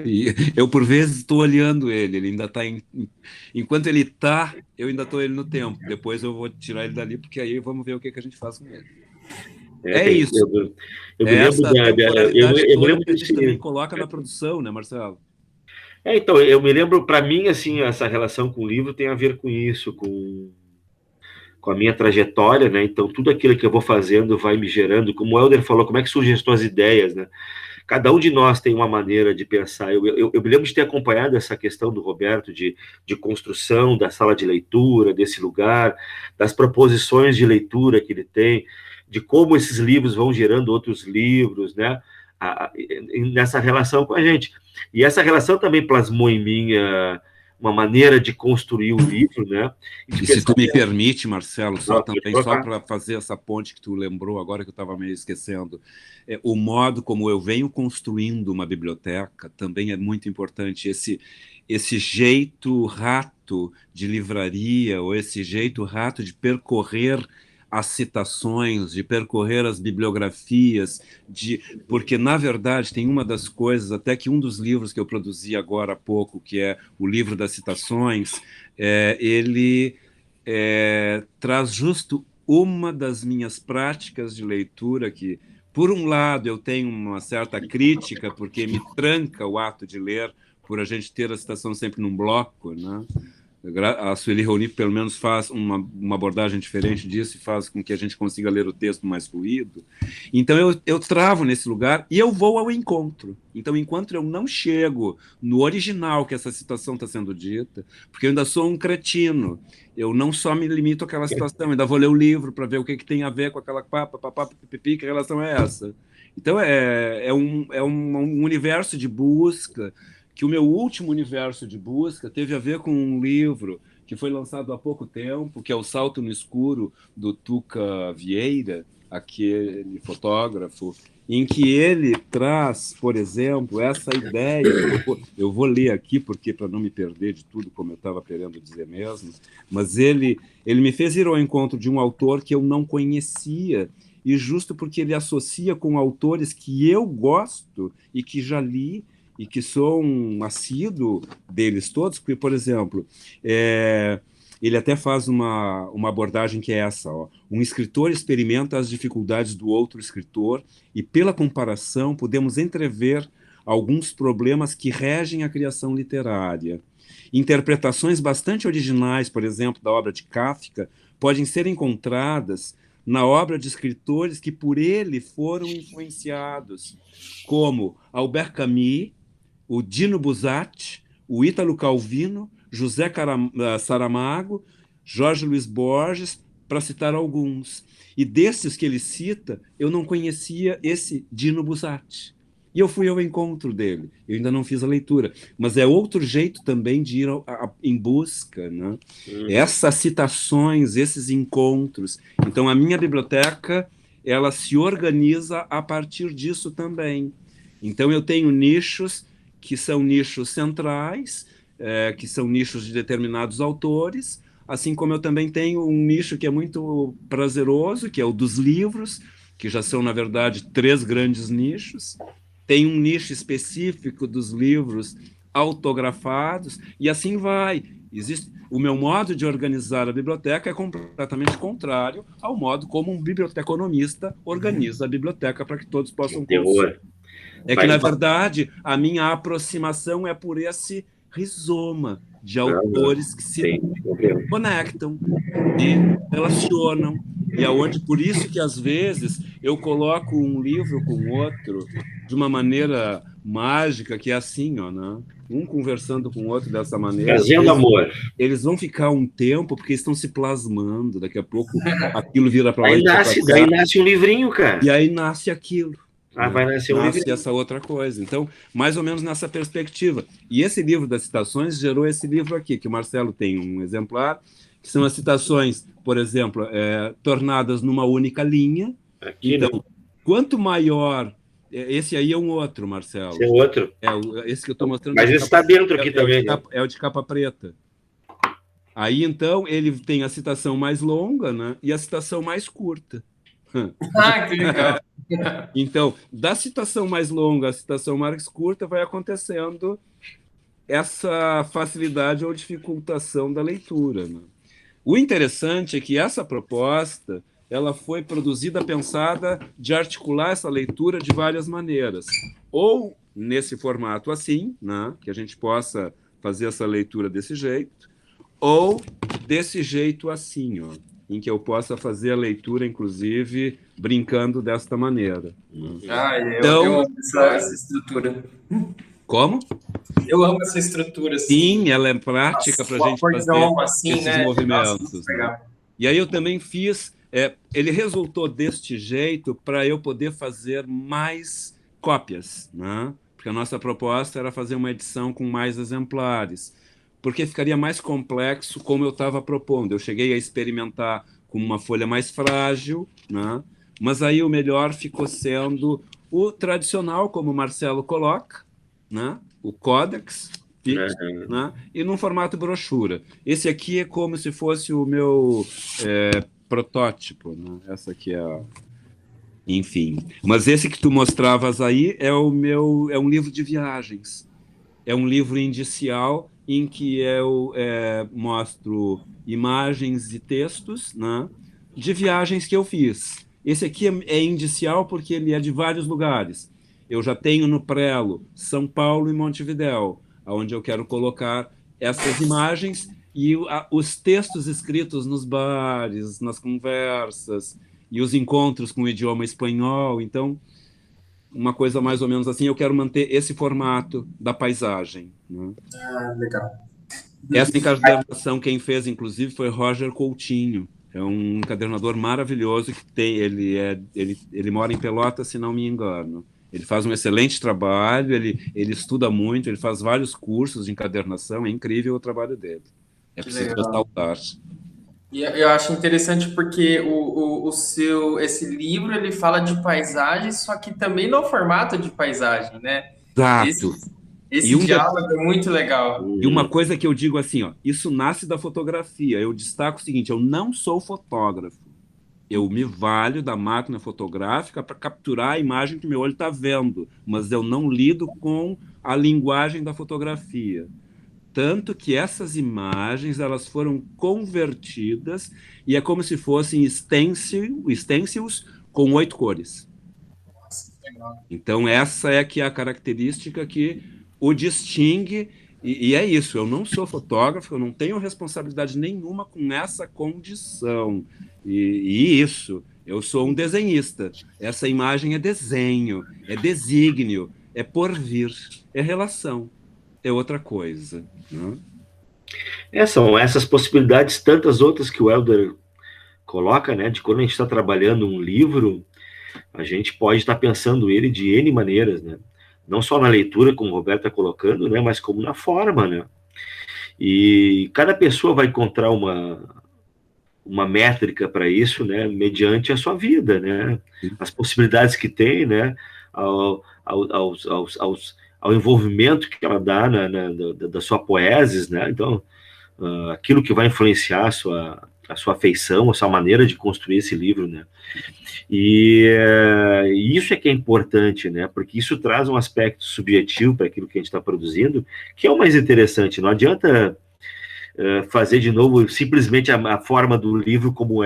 E eu, por vezes, estou olhando ele ainda está enquanto ele está, eu ainda estou ele no tempo. Depois eu vou tirar ele dali, porque aí vamos ver o que a gente faz com ele. Isso. Eu me lembro que a gente também coloca na produção, né, Marcelo? Então, eu me lembro, para mim, assim, essa relação com o livro tem a ver com isso, com a minha trajetória, né? Então, tudo aquilo que eu vou fazendo vai me gerando, como o Helder falou, como é que surgem as tuas ideias, né? Cada um de nós tem uma maneira de pensar. Eu me lembro de ter acompanhado essa questão do Roberto de construção da sala de leitura, desse lugar, das proposições de leitura que ele tem, de como esses livros vão gerando outros livros, né? Nessa relação com a gente. E essa relação também plasmou em mim uma maneira de construir o livro, né? E se tu me permite, Marcelo, só para fazer essa ponte que tu lembrou agora, que eu estava meio esquecendo, o modo como eu venho construindo uma biblioteca também é muito importante. Esse jeito rato de livraria, ou esse jeito rato de percorrer as citações, de percorrer as bibliografias, porque, na verdade, tem uma das coisas, até que um dos livros que eu produzi agora há pouco, que é o livro das citações, ele traz justo uma das minhas práticas de leitura que, por um lado, eu tenho uma certa crítica, porque me tranca o ato de ler, por a gente ter a citação sempre num bloco, né? A Sueli Raoni, pelo menos, faz uma abordagem diferente disso e faz com que a gente consiga ler o texto mais fluido. Então, eu travo nesse lugar e eu vou ao encontro. Então, enquanto eu não chego no original que essa citação está sendo dita, porque eu ainda sou um cretino, eu não só me limito àquela citação, ainda vou ler o livro para ver o que tem a ver com aquela pipi, que relação é essa. Então, é um universo de busca, que o meu último universo de busca teve a ver com um livro que foi lançado há pouco tempo, que é O Salto no Escuro, do Tuca Vieira, aquele fotógrafo, em que ele traz, por exemplo, essa ideia, eu vou ler aqui, porque para não me perder de tudo, como eu estava querendo dizer mesmo, mas ele me fez ir ao encontro de um autor que eu não conhecia, e justo porque ele associa com autores que eu gosto e que já li, e que sou um assíduo deles todos, porque, por exemplo, ele até faz uma abordagem que é essa, ó, um escritor experimenta as dificuldades do outro escritor e, pela comparação, podemos entrever alguns problemas que regem a criação literária. Interpretações bastante originais, por exemplo, da obra de Kafka, podem ser encontradas na obra de escritores que por ele foram influenciados, como Albert Camus, o Dino Buzzati, o Ítalo Calvino, José Saramago, Jorge Luiz Borges, para citar alguns. E desses que ele cita, eu não conhecia esse Dino Buzzati. E eu fui ao encontro dele. Eu ainda não fiz a leitura. Mas é outro jeito também de ir em busca, né? Essas citações, esses encontros. Então, a minha biblioteca, ela se organiza a partir disso também. Então, eu tenho nichos que são nichos centrais, que são nichos de determinados autores, assim como eu também tenho um nicho que é muito prazeroso, que é o dos livros, que já são, na verdade, 3 grandes nichos. Tem um nicho específico dos livros autografados, e assim vai. O meu modo de organizar a biblioteca é completamente contrário ao modo como um biblioteconomista organiza a biblioteca para que todos possam consumir. É que, na verdade, a minha aproximação é por esse rizoma de autores que se conectam e relacionam. E aonde, por isso que, às vezes, eu coloco um livro com outro de uma maneira mágica, que é assim, ó, né? Um conversando com o outro dessa maneira. Fazendo amor. Eles vão ficar um tempo, porque estão se plasmando. Daqui a pouco, aquilo vira para lá e daí nasce um livrinho, cara. E aí nasce aquilo. Vai nascer um livro. Essa outra coisa. Então, mais ou menos nessa perspectiva. E esse livro das citações gerou esse livro aqui, que o Marcelo tem um exemplar, que são as citações, por exemplo, tornadas numa única linha. Aqui, então, né? Quanto maior... Esse aí é um outro, Marcelo. Esse é outro. Esse que eu estou mostrando. Mas esse está dentro aqui também. É o de capa preta. Aí, então, ele tem a citação mais longa, né, e a citação mais curta. Que legal. Então, da citação mais longa à citação mais curta, vai acontecendo essa facilidade ou dificultação da leitura, né? O interessante é que essa proposta ela foi produzida, pensada de articular essa leitura de várias maneiras. Ou nesse formato assim, né, que a gente possa fazer essa leitura desse jeito, ou desse jeito assim, ó, em que eu possa fazer a leitura, inclusive, brincando desta maneira. Eu amo essa estrutura. Como? Eu amo essa estrutura. Assim. Sim, ela é prática para a gente fazer assim, esses né? movimentos. Né? E aí eu também fiz... ele resultou deste jeito para eu poder fazer mais cópias, né? Porque a nossa proposta era fazer uma edição com mais exemplares. porque ficaria mais complexo como eu estava propondo. Eu cheguei a experimentar com uma folha mais frágil, né? Mas aí o melhor ficou sendo o tradicional, como o Marcelo coloca, né? O Codex, fixo, né? E num formato brochura. Esse aqui é como se fosse o meu protótipo, né? Essa aqui é a... Enfim. Mas esse que tu mostravas aí é um livro de viagens. É um livro indicial em que eu mostro imagens e textos, né, de viagens que eu fiz. Esse aqui é indicial porque ele é de vários lugares. Eu já tenho no prelo São Paulo e Montevidéu, onde eu quero colocar essas imagens e os textos escritos nos bares, nas conversas e os encontros com o idioma espanhol. Então, uma coisa mais ou menos assim, eu quero manter esse formato da paisagem, né? Legal. Essa encadernação quem fez, inclusive, foi Roger Coutinho. É um encadernador maravilhoso que tem, ele mora em Pelotas, se não me engano. Ele faz um excelente trabalho, ele estuda muito, ele faz vários cursos de encadernação, é incrível o trabalho dele. É preciso ressaltar. E eu acho interessante porque esse livro ele fala de paisagem, só que também no formato de paisagem, né? Exato. Esse diálogo é muito legal. E uma coisa que eu digo assim, ó, isso nasce da fotografia. Eu destaco o seguinte, eu não sou fotógrafo. Eu me valho da máquina fotográfica para capturar a imagem que meu olho está vendo, mas eu não lido com a linguagem da fotografia. Tanto que essas imagens elas foram convertidas e é como se fossem stencils com 8 cores. Então essa é que é a característica que o distingue, e é isso, eu não sou fotógrafo, eu não tenho responsabilidade nenhuma com essa condição, e isso, eu sou um desenhista, essa imagem é desenho, é desígnio, é porvir, é relação, é outra coisa, né? São essas possibilidades, tantas outras que o Helder coloca, né, de quando a gente está trabalhando um livro, a gente pode estar pensando ele de N maneiras, né? Não só na leitura, como o Roberto está colocando, né, mas como na forma, né? E cada pessoa vai encontrar uma métrica para isso, né, mediante a sua vida, né? As possibilidades que tem, né, ao envolvimento que ela dá da sua poesis, né? Então, aquilo que vai influenciar a sua afeição, a sua maneira de construir esse livro, né? E isso é que é importante, né? Porque isso traz um aspecto subjetivo para aquilo que a gente está produzindo, que é o mais interessante. Não adianta fazer de novo simplesmente a forma do livro como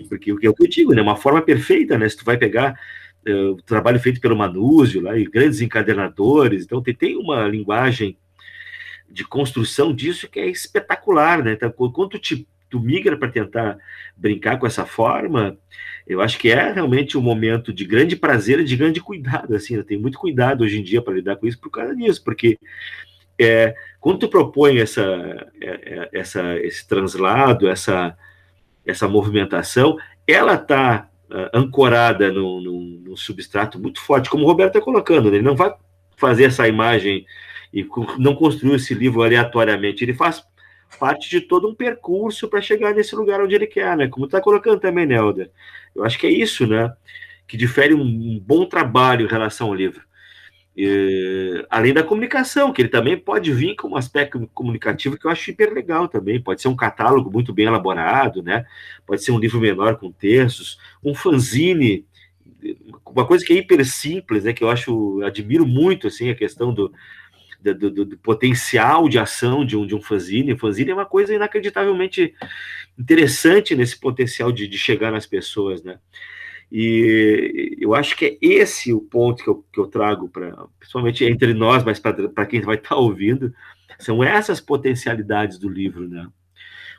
porque é o que eu digo, né? Uma forma perfeita, né? Se tu vai pegar o trabalho feito pelo Manuzio lá, e grandes encadernadores, então tem uma linguagem de construção disso que é espetacular, né? Então, quando tu migra para tentar brincar com essa forma, eu acho que é realmente um momento de grande prazer e de grande cuidado, assim, eu tenho muito cuidado hoje em dia para lidar com isso por causa disso, porque quando tu propõe esse translado, essa movimentação, ela está ancorada num substrato muito forte, como o Roberto está colocando, né? Ele não vai fazer essa imagem e não construiu esse livro aleatoriamente, ele faz parte de todo um percurso para chegar nesse lugar onde ele quer, né? Como está colocando também, né, Helder? Eu acho que é isso, né? Que difere um bom trabalho em relação ao livro. Além da comunicação, que ele também pode vir com um aspecto comunicativo que eu acho hiper legal também. Pode ser um catálogo muito bem elaborado, né? Pode ser um livro menor com textos, um fanzine, uma coisa que é hiper simples, né? Que eu admiro muito, assim, a questão do potencial de ação de um fanzine. O fanzine é uma coisa inacreditavelmente interessante nesse potencial de chegar nas pessoas, né? E eu acho que é esse o ponto que eu trago, principalmente entre nós, mas para quem vai estar ouvindo, são essas potencialidades do livro, né?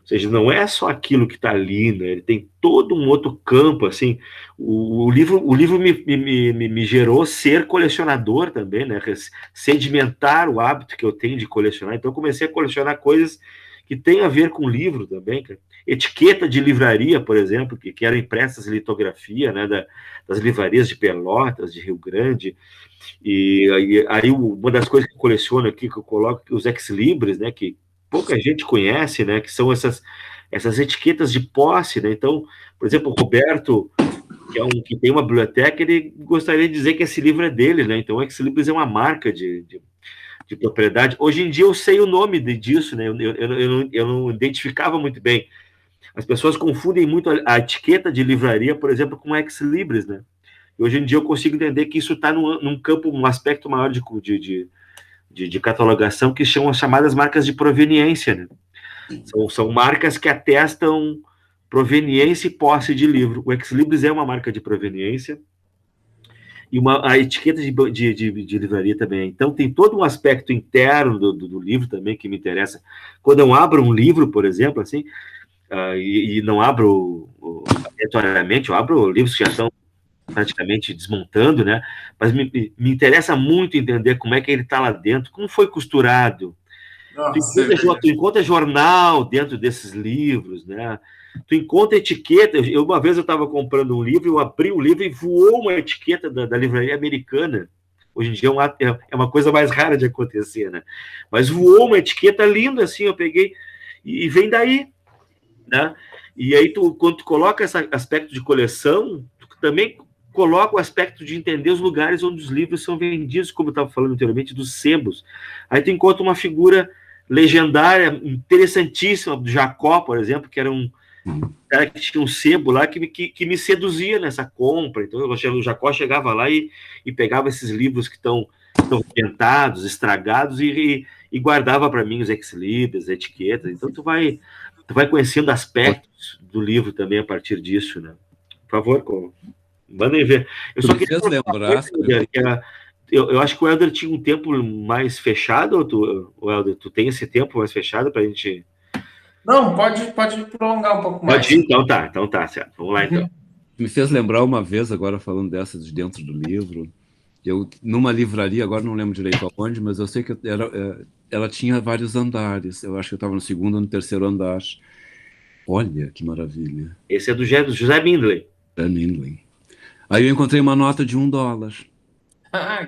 Ou seja, não é só aquilo que está ali, né? Ele tem todo um outro campo, assim. O livro me gerou ser colecionador também, né? Sedimentar o hábito que eu tenho de colecionar. Então, eu comecei a colecionar coisas que têm a ver com livro também, cara. etiqueta de livraria, por exemplo, que eram impressas em litografia, né, das livrarias de Pelotas, de Rio Grande. E aí uma das coisas que eu coleciono aqui, que eu coloco, os ex-libris, né, que pouca gente conhece, né, que são essas etiquetas de posse, né? Então, por exemplo, o Roberto, que tem uma biblioteca, ele gostaria de dizer que esse livro é dele, né? Então, o ex-libris é uma marca de propriedade. Hoje em dia eu sei o nome disso, né? Eu não identificava muito bem. As pessoas confundem muito a etiqueta de livraria, por exemplo, com ex-libris, né? E hoje em dia eu consigo entender que isso está num campo, um aspecto maior de catalogação, que são as chamadas marcas de proveniência, né? São marcas que atestam proveniência e posse de livro. O ex-libris é uma marca de proveniência e a etiqueta de livraria também. Então, tem todo um aspecto interno do livro também que me interessa. Quando eu abro um livro, por exemplo, assim, e não abro aleatoriamente, eu abro livros que já estão praticamente desmontando, né? Mas me interessa muito entender como é que ele está lá dentro, como foi costurado. Tu encontra jornal dentro desses livros, né? Tu encontra etiqueta. Uma vez eu estava comprando um livro, eu abri o livro e voou uma etiqueta da livraria americana. Hoje em dia é uma coisa mais rara de acontecer, né? Mas voou uma etiqueta linda, assim, eu peguei, e vem daí, né? E aí, quando tu coloca esse aspecto de coleção, tu também coloca o aspecto de entender os lugares onde os livros são vendidos, como eu estava falando anteriormente, dos sebos. Aí tu encontra uma figura legendária, interessantíssima, do Jacó, por exemplo, que era um cara que tinha um sebo lá que me seduzia nessa compra. Então, o Jacó chegava lá e pegava esses livros que estão arrebentados, estragados, e guardava para mim os ex-libris, etiquetas. Então, tu vai conhecendo aspectos do livro também a partir disso, né? Por favor, mandem ver. Eu só queria lembrar, eu acho que o Helder tinha um tempo mais fechado, ou Helder, tu tem esse tempo mais fechado para a gente... Não, pode prolongar um pouco mais. Pode ir? Então tá, certo. Vamos lá, então. Me fez lembrar uma vez, agora falando dessa de dentro do livro, eu, numa livraria, agora não lembro direito aonde, mas eu sei que ela tinha vários andares. Eu acho que eu estava no segundo ou no terceiro andar. Olha, que maravilha. Esse é do José Mindley. Aí eu encontrei uma nota de $1.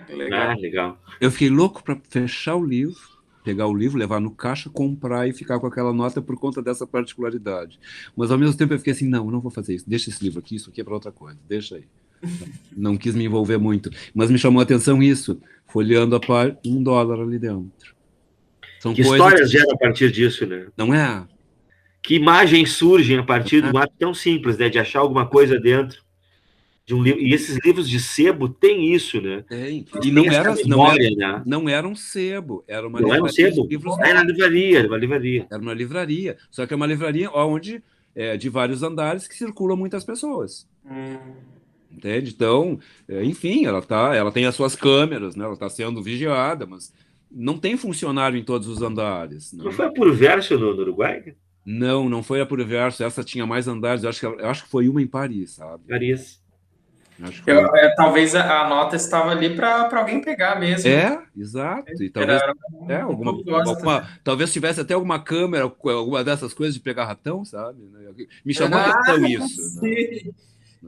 Que legal. Legal. Eu fiquei louco para fechar o livro, pegar o livro, levar no caixa, comprar e ficar com aquela nota por conta dessa particularidade. Mas, ao mesmo tempo, eu fiquei assim, não, eu não vou fazer isso. Deixa esse livro aqui, isso aqui é para outra coisa. Deixa aí. Não quis me envolver muito. Mas me chamou a atenção isso, folheando a par, $1 ali dentro. São que histórias geram a partir disso, né? Não é? Que imagens surgem a partir de um ato tão simples, né? De achar alguma coisa dentro de um livro. E esses livros de sebo têm isso, né? Tem. E não era um sebo, era uma livraria. Não era um sebo? Era uma livraria. Era uma livraria. Só que é uma livraria onde de vários andares que circulam muitas pessoas. Entende? Então, enfim, ela tem as suas câmeras, né? Ela está sendo vigiada, mas não tem funcionário em todos os andares. Não foi a Purverso no Uruguai? Não foi a Purverso. Essa tinha mais andares. Eu acho que foi uma em Paris, sabe? Paris. Talvez a nota estava ali para alguém pegar mesmo. Exato. E talvez talvez tivesse até alguma câmera, alguma dessas coisas de pegar ratão, sabe? Me chamou a atenção isso. Né?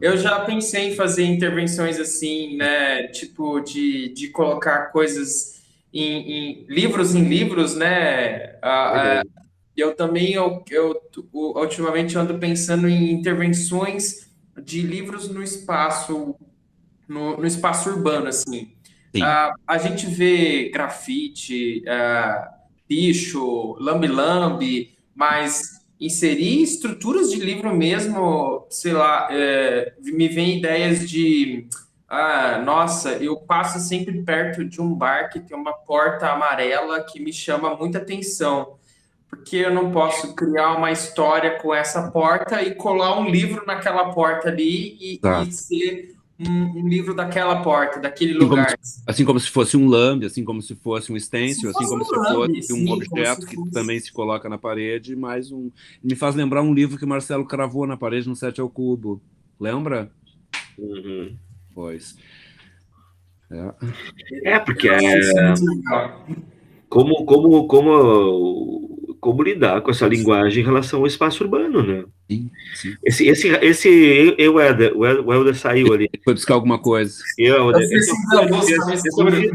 Eu já pensei em fazer intervenções assim, né? Tipo, de colocar coisas em livros, né? Eu também, ultimamente ando pensando em intervenções de livros no espaço, no espaço urbano, assim. A gente vê grafite, picho, lambe-lambe, mas inserir estruturas de livro mesmo, sei lá, me vem ideias de... nossa, eu passo sempre perto de um bar que tem uma porta amarela que me chama muita atenção. Porque eu não posso criar uma história com essa porta e colar um livro naquela porta ali e ser um livro daquela porta, daquele lugar. Assim como se fosse um lambe, assim como se fosse um stencil, assim como se fosse um objeto que também se coloca na parede, mais um... Me faz lembrar um livro que o Marcelo cravou na parede no 7 ao Cubo. Lembra? Uhum. Pois. Porque como lidar com essa linguagem em relação ao espaço urbano, né? Sim, sim. O Helder saiu ali. Foi buscar alguma coisa.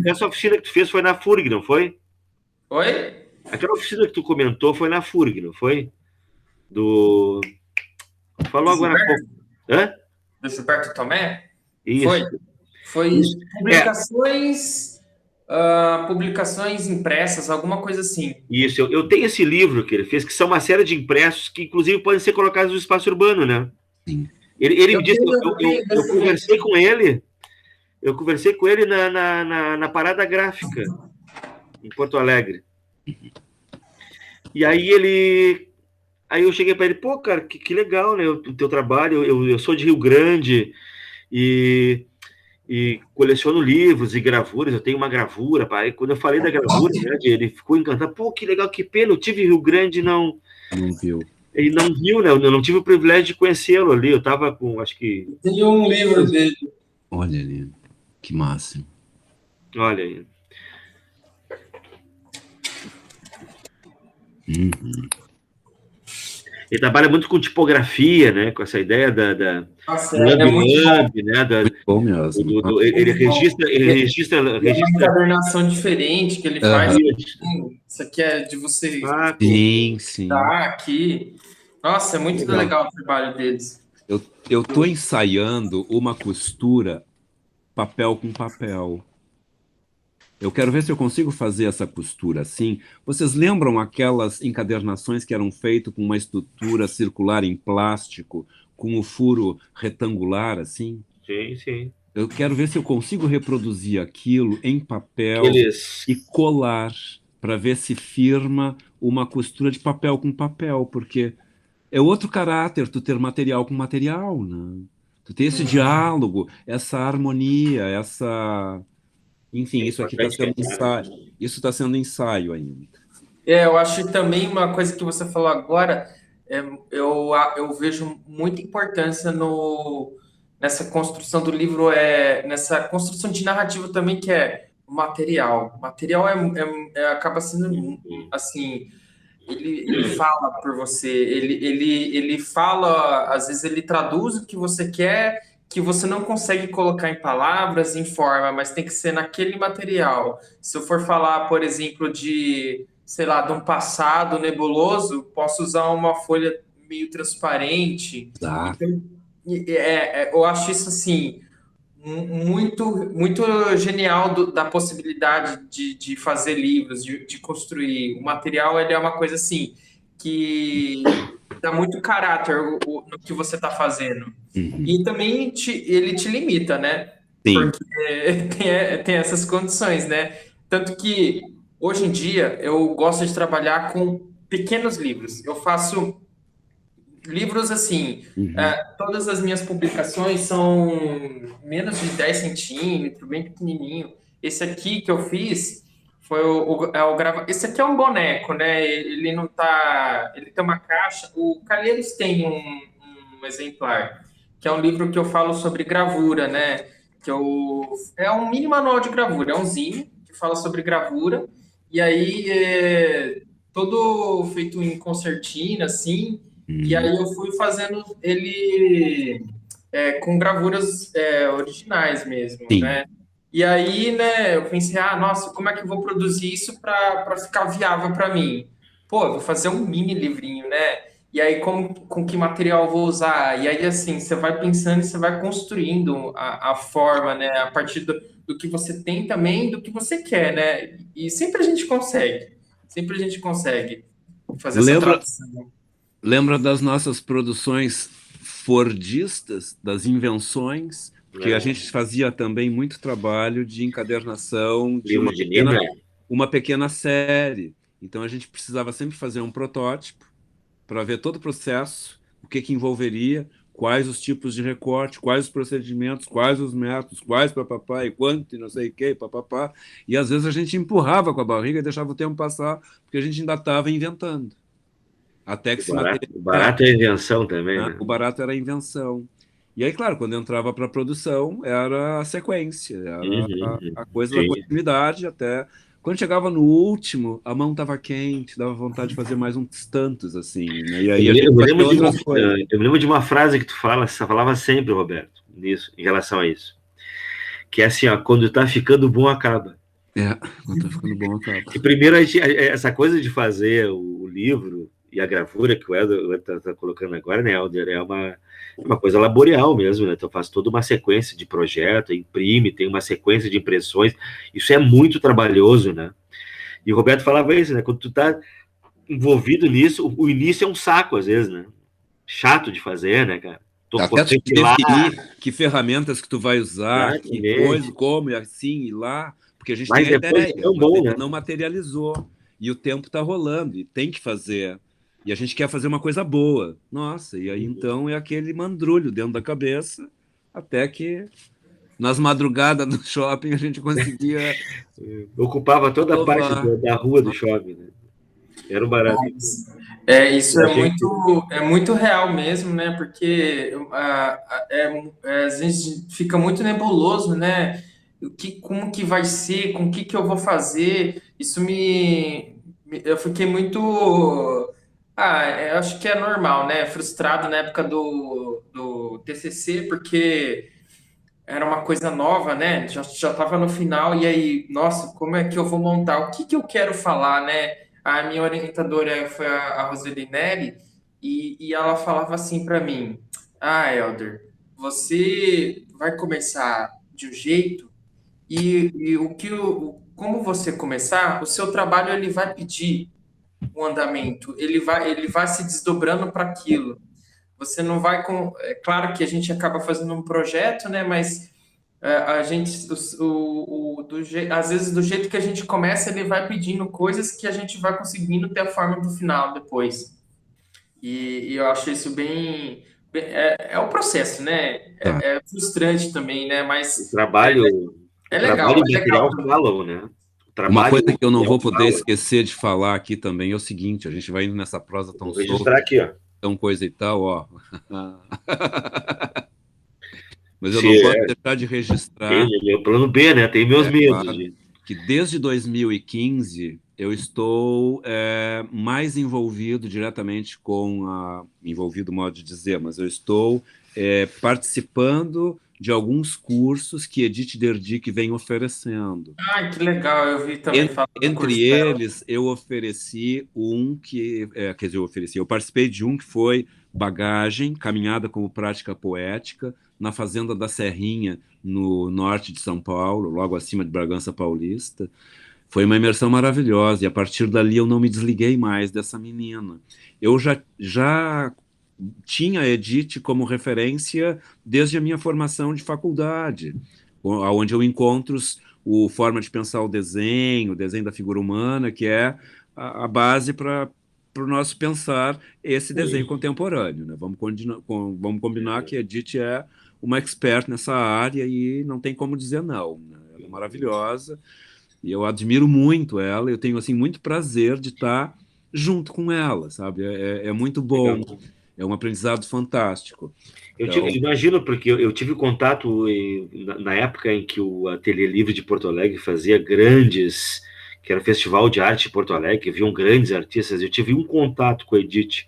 Essa oficina que tu fez foi na FURG, não foi? Oi? Aquela oficina que tu comentou foi na FURG, não foi? Falou agora há pouco. Hã? Do Gilberto Tomé? Isso. Foi publicações impressas, alguma coisa assim. Isso, eu tenho esse livro que ele fez, que são uma série de impressos que, inclusive, podem ser colocados no espaço urbano, né? Sim. Ele me disse, eu conversei com ele, na Parada Gráfica, em Porto Alegre. E aí eu cheguei para ele, pô, cara, que legal, né, o teu trabalho, eu sou de Rio Grande e coleciono livros e gravuras, eu tenho uma gravura, pai. Quando eu falei da gravura, né, ele ficou encantado, pô, que legal, que pena, eu tive em Rio Grande, não viu. Ele não viu, né, eu não tive o privilégio de conhecê-lo ali, eu tava com, acho que... Tem um livro dele. Olha ali, que máximo. Olha aí. Ele trabalha muito com tipografia, né? Com essa ideia da muito né? Muito bom mesmo. Ele registra uma encadernação diferente que ele faz. Isso aqui é de você sim. dar aqui. Nossa, é muito legal o trabalho deles. Eu estou ensaiando uma costura papel com papel. Eu quero ver se eu consigo fazer essa costura assim. Vocês lembram aquelas encadernações que eram feitas com uma estrutura circular em plástico, com o furo retangular, assim? Sim. Eu quero ver se eu consigo reproduzir aquilo em papel e colar, para ver se firma uma costura de papel com papel, porque é outro caráter tu ter material com material, né? Tu ter esse diálogo, essa harmonia, essa... Enfim, isso aqui está sendo ensaio. Isso está sendo ensaio ainda. Eu acho também uma coisa que você falou agora, eu vejo muita importância nessa construção do livro, nessa construção de narrativa também, que é o material. O material acaba sendo, assim, ele fala por você, ele fala, às vezes ele traduz o que você quer, que você não consegue colocar em palavras, em forma, mas tem que ser naquele material. Se eu for falar, por exemplo, sei lá, de um passado nebuloso, posso usar uma folha meio transparente. Tá. Então, eu acho isso, assim, muito genial da possibilidade de fazer livros, de construir. O material, ele é uma coisa, assim, que dá muito caráter no que você está fazendo. E também ele te limita, né? Sim. Porque tem essas condições, né? Tanto que, hoje em dia, eu gosto de trabalhar com pequenos livros. Eu faço livros assim, todas as minhas publicações são menos de 10 centímetros, bem pequenininho. Esse aqui que eu fiz foi esse aqui é um boneco, né? Ele não tá... Ele tem uma caixa. O Calheiros tem um exemplar, que é um livro que eu falo sobre gravura, né? É um mini manual de gravura, é um zine que fala sobre gravura, e aí todo feito em concertina, assim, e aí eu fui fazendo ele com gravuras originais mesmo, né? E aí, né, eu pensei, nossa, como é que eu vou produzir isso para ficar viável para mim? Pô, eu vou fazer um mini livrinho, né? E aí, com que material eu vou usar? E aí, assim, você vai pensando e você vai construindo a forma, né? A partir do que você tem também, do que você quer, né? E sempre a gente consegue. Sempre a gente consegue fazer essa tradução. Lembra das nossas produções fordistas, das invenções, porque a gente fazia também muito trabalho de encadernação de uma pequena série. Então a gente precisava sempre fazer um protótipo para ver todo o processo, o que envolveria, quais os tipos de recorte, quais os procedimentos, quais os métodos, quais papapá e quanto e não sei o que, papapá. E às vezes a gente empurrava com a barriga e deixava o tempo passar, porque a gente ainda estava inventando. Até que o barato é a invenção também, né? O barato era a invenção. E aí, claro, quando entrava para a produção, era a sequência, era a coisa da continuidade até Quando chegava no último, a mão estava quente, dava vontade de fazer mais uns tantos, assim, né? E aí a gente fazia outras coisas. Eu me lembro de uma frase que tu falava sempre, Roberto, nisso, em relação a isso. Que é assim, ó, quando tá ficando bom, acaba. Quando tá ficando bom, acaba. Que primeiro essa coisa de fazer o livro e a gravura que o Helder tá colocando agora, né, Helder, é uma coisa laboral mesmo, né? Então faz toda uma sequência de projeto, imprime, tem uma sequência de impressões. Isso é muito trabalhoso, né? E o Roberto falava isso, né? Quando tu tá envolvido nisso, o início é um saco, às vezes, né? Chato de fazer, né, cara? Até tu definir que ferramentas que tu vai usar, que coisa, como, e assim, e lá, porque a gente tem a ideia, mas né? Não materializou. E o tempo tá rolando, e tem que fazer. E a gente quer fazer uma coisa boa. Nossa, e aí então é aquele mandrulho dentro da cabeça, até que nas madrugadas no shopping a gente conseguia... Ocupava toda a parte da rua do shopping, né? Era um barato. Isso é muito real mesmo, né? Porque às vezes fica muito nebuloso, né? Como que vai ser, com o que eu vou fazer? Eu fiquei muito... eu acho que é normal, né? Frustrado na época do TCC, porque era uma coisa nova, né? Já estava no final, e aí, nossa, como é que eu vou montar? O que eu quero falar, né? A minha orientadora foi a Roseli Neri, e ela falava assim para mim: Helder, você vai começar de um jeito, e como você começar, o seu trabalho ele vai pedir o andamento, ele vai se desdobrando para aquilo. Você não vai com. É claro que a gente acaba fazendo um projeto, né? Mas a gente, às vezes, do jeito que a gente começa, ele vai pedindo coisas que a gente vai conseguindo ter a forma do final depois. E eu acho isso é o processo, né? É frustrante também, né? Mas o trabalho, é legal. O material falam, né? Uma coisa que eu não vou poder esquecer de falar aqui também é o seguinte: a gente vai indo nessa prosa tão solta. Vou registrar aqui, ó. Tão coisa e tal, ó. Mas eu não posso deixar de registrar... Tem meu plano B, né? Tem meus medos. Claro, que desde 2015 eu estou mais envolvido diretamente envolvido, modo de dizer, mas eu estou participando de alguns cursos que Edith Derdick vem oferecendo. Que legal, eu vi também falar do Entre curso eles, eu ofereci eu participei de um que foi Bagagem, Caminhada como Prática Poética, na Fazenda da Serrinha, no norte de São Paulo, logo acima de Bragança Paulista. Foi uma imersão maravilhosa, e a partir dali eu não me desliguei mais dessa menina. Eu já tinha a Edith como referência desde a minha formação de faculdade, onde eu encontro o forma de pensar o desenho da figura humana, que é a base para o nosso pensar esse desenho contemporâneo, né? Vamos combinar que a Edith é uma expert nessa área e não tem como dizer não, né? Ela é maravilhosa e eu admiro muito ela, eu tenho assim muito prazer de estar junto com ela, sabe? É muito bom. Legal. É um aprendizado fantástico. Eu imagino, porque eu tive contato na época em que o Ateliê Livre de Porto Alegre fazia que era o Festival de Arte de Porto Alegre, que haviam grandes artistas. Eu tive um contato com a Edith,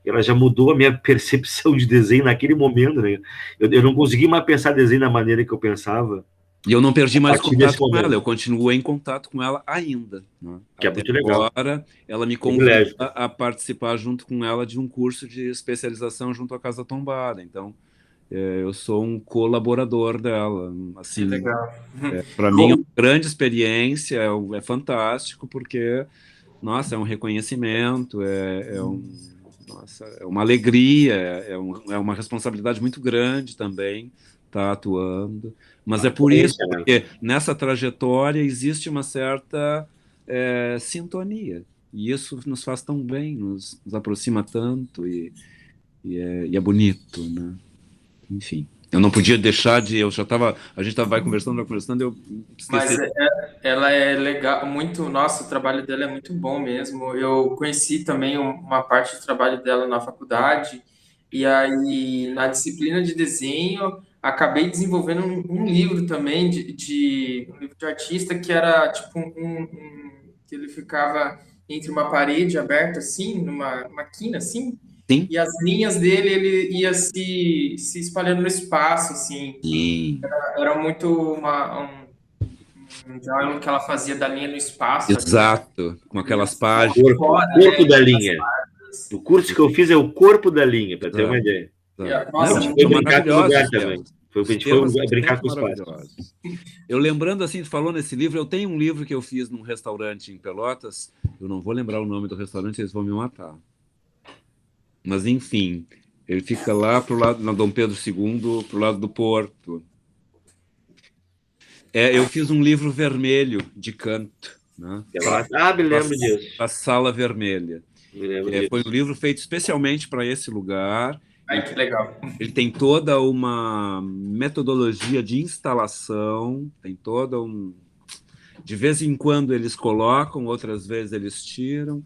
e ela já mudou a minha percepção de desenho naquele momento, né? Eu não consegui mais pensar desenho da maneira que eu pensava. E eu não perdi mais contato com ela, eu continuo em contato com ela ainda. Né? Que é muito legal. Agora, ela me convida a participar junto com ela de um curso de especialização junto à Casa Tombada. Então, eu sou um colaborador dela. Assim, legal. Para mim, é uma grande experiência, é fantástico, porque, nossa, é um reconhecimento, nossa, é uma alegria, é uma responsabilidade muito grande também estar atuando. Mas é por isso, porque nessa trajetória existe uma certa sintonia. E isso nos faz tão bem, nos aproxima tanto, e é bonito, né? Enfim, eu não podia deixar de... a gente vai conversando, eu esqueci. Mas ela é legal, nossa, o trabalho dela é muito bom mesmo. Eu conheci também uma parte do trabalho dela na faculdade, e aí na disciplina de desenho, acabei desenvolvendo um livro também um livro de artista que era tipo que ele ficava entre uma parede aberta assim, numa quina assim, Sim, e as linhas dele ele ia se espalhando no espaço assim. sim, Era muito um diálogo que ela fazia da linha no espaço ali, exato, com aquelas O páginas. corpo, fora, o corpo né? da Das linha. O curso que eu fiz é o corpo da linha, para ter uma Exato, ideia. exato. A Nossa, Não, gente muito foi são brincar com o lugar maravilhosos também. temas. A Os gente foi temas são brincar sempre com o espaço. maravilhosos. Eu lembrando assim, tu falou nesse livro, eu tenho um livro que eu fiz num restaurante em Pelotas, eu não vou lembrar o nome do restaurante, eles vão me matar. Mas enfim, ele fica lá pro lado, na Dom Pedro II, pro lado do Porto. Eu fiz um livro vermelho de canto, né? Me lembro disso. A Sala Vermelha. Me lembro Foi um disso. livro feito especialmente para esse lugar. ai, que legal. Ele tem toda uma metodologia de instalação, tem toda um. De vez em quando eles colocam, outras vezes eles tiram.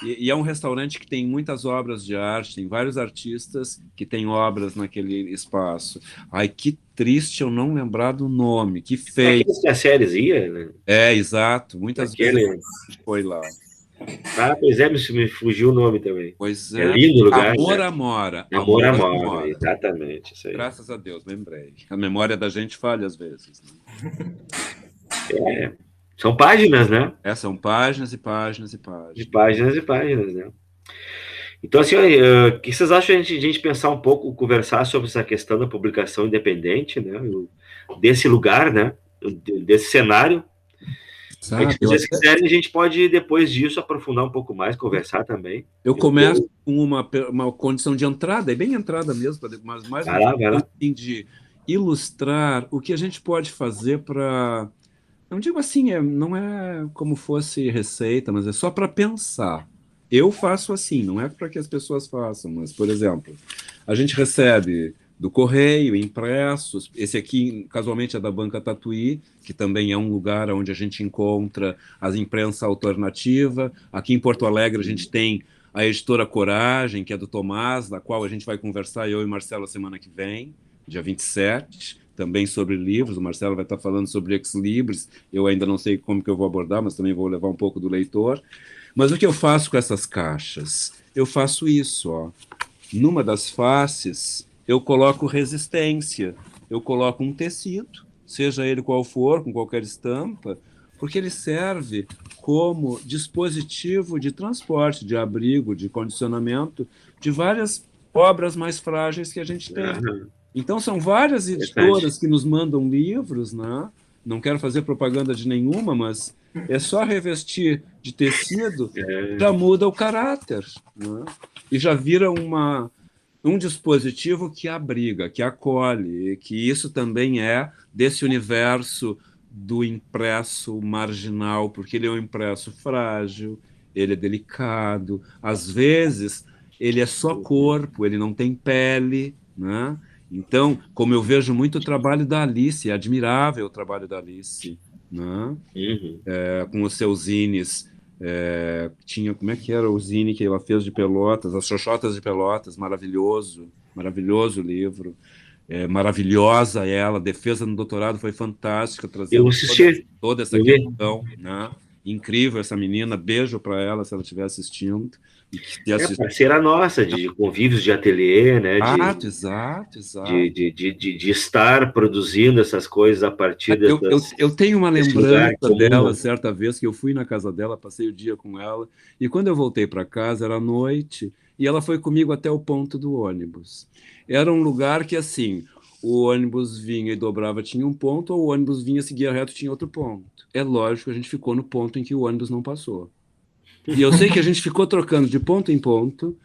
E é um restaurante que tem muitas obras de arte, tem vários artistas que têm obras naquele espaço. Ai, que triste eu não lembrar do nome, que É feio. aqueles que a séries ia, né? Exato. Muitas vezes Aquele. a gente foi lá. Pois é, me fugiu o nome também. Pois É é. lindo o lugar, Amor né? Amora. Amor à Amor Mora, Amora. exatamente, isso aí. Graças a Deus, lembrei. A memória da gente falha às vezes. É, são páginas, né? São páginas e páginas e De páginas. páginas e páginas, né? Então, assim, o que vocês acham de a gente pensar um pouco, conversar sobre essa questão da publicação independente, né? Desse lugar, né? Desse cenário. Sabe? Se vocês quiserem, a gente pode, depois disso, aprofundar um pouco mais, conversar também. Eu começo com uma condição de entrada, é bem entrada mesmo, mas mais Vai lá. assim, de ilustrar o que a gente pode fazer para. Não digo assim, não é como fosse receita, mas é só para pensar. Eu faço assim, não é para que as pessoas façam, mas, por exemplo, a gente recebe do correio, impressos, esse aqui, casualmente, é da Banca Tatuí, que também é um lugar onde a gente encontra as imprensa alternativa. Aqui em Porto Alegre a gente tem a editora Coragem, que é do Tomás, da qual a gente vai conversar, eu e Marcelo, a semana que vem, dia 27, também sobre livros. O Marcelo vai estar falando sobre ex-libris, eu ainda não sei como que eu vou abordar, mas também vou levar um pouco do leitor. Mas o que eu faço com essas caixas? Eu faço isso, ó. Numa das faces, eu coloco resistência, eu coloco um tecido, seja ele qual for, com qualquer estampa, porque ele serve como dispositivo de transporte, de abrigo, de condicionamento de várias obras mais frágeis que a gente tem. Então, são várias editoras que nos mandam livros, né? Não quero fazer propaganda de nenhuma, mas é só revestir de tecido, já muda o caráter, né? E já vira um dispositivo que abriga, que acolhe, e que isso também é desse universo do impresso marginal, porque ele é um impresso frágil, ele é delicado, às vezes ele é só corpo, ele não tem pele, né? Então, como eu vejo muito o trabalho da Alice, é admirável o trabalho da Alice, né? Com os seus zines, tinha, como é que era o zine que ela fez de Pelotas, as Xoxotas de Pelotas, maravilhoso, maravilhoso livro, maravilhosa ela, a defesa no doutorado foi fantástica, trazendo toda essa questão, né? Incrível essa menina, beijo para ela se ela estiver assistindo. Parceira nossa, de convívios de ateliê, né? Exato. De estar produzindo essas coisas a partir eu tenho uma lembrança dela, certa vez, que eu fui na casa dela, passei o dia com ela, e quando eu voltei para casa, era noite, e ela foi comigo até o ponto do ônibus. Era um lugar que, assim, o ônibus vinha e dobrava, tinha um ponto, ou o ônibus vinha, seguia reto, tinha outro ponto. É lógico que a gente ficou no ponto em que o ônibus não passou. E eu sei que a gente ficou trocando de ponto em ponto,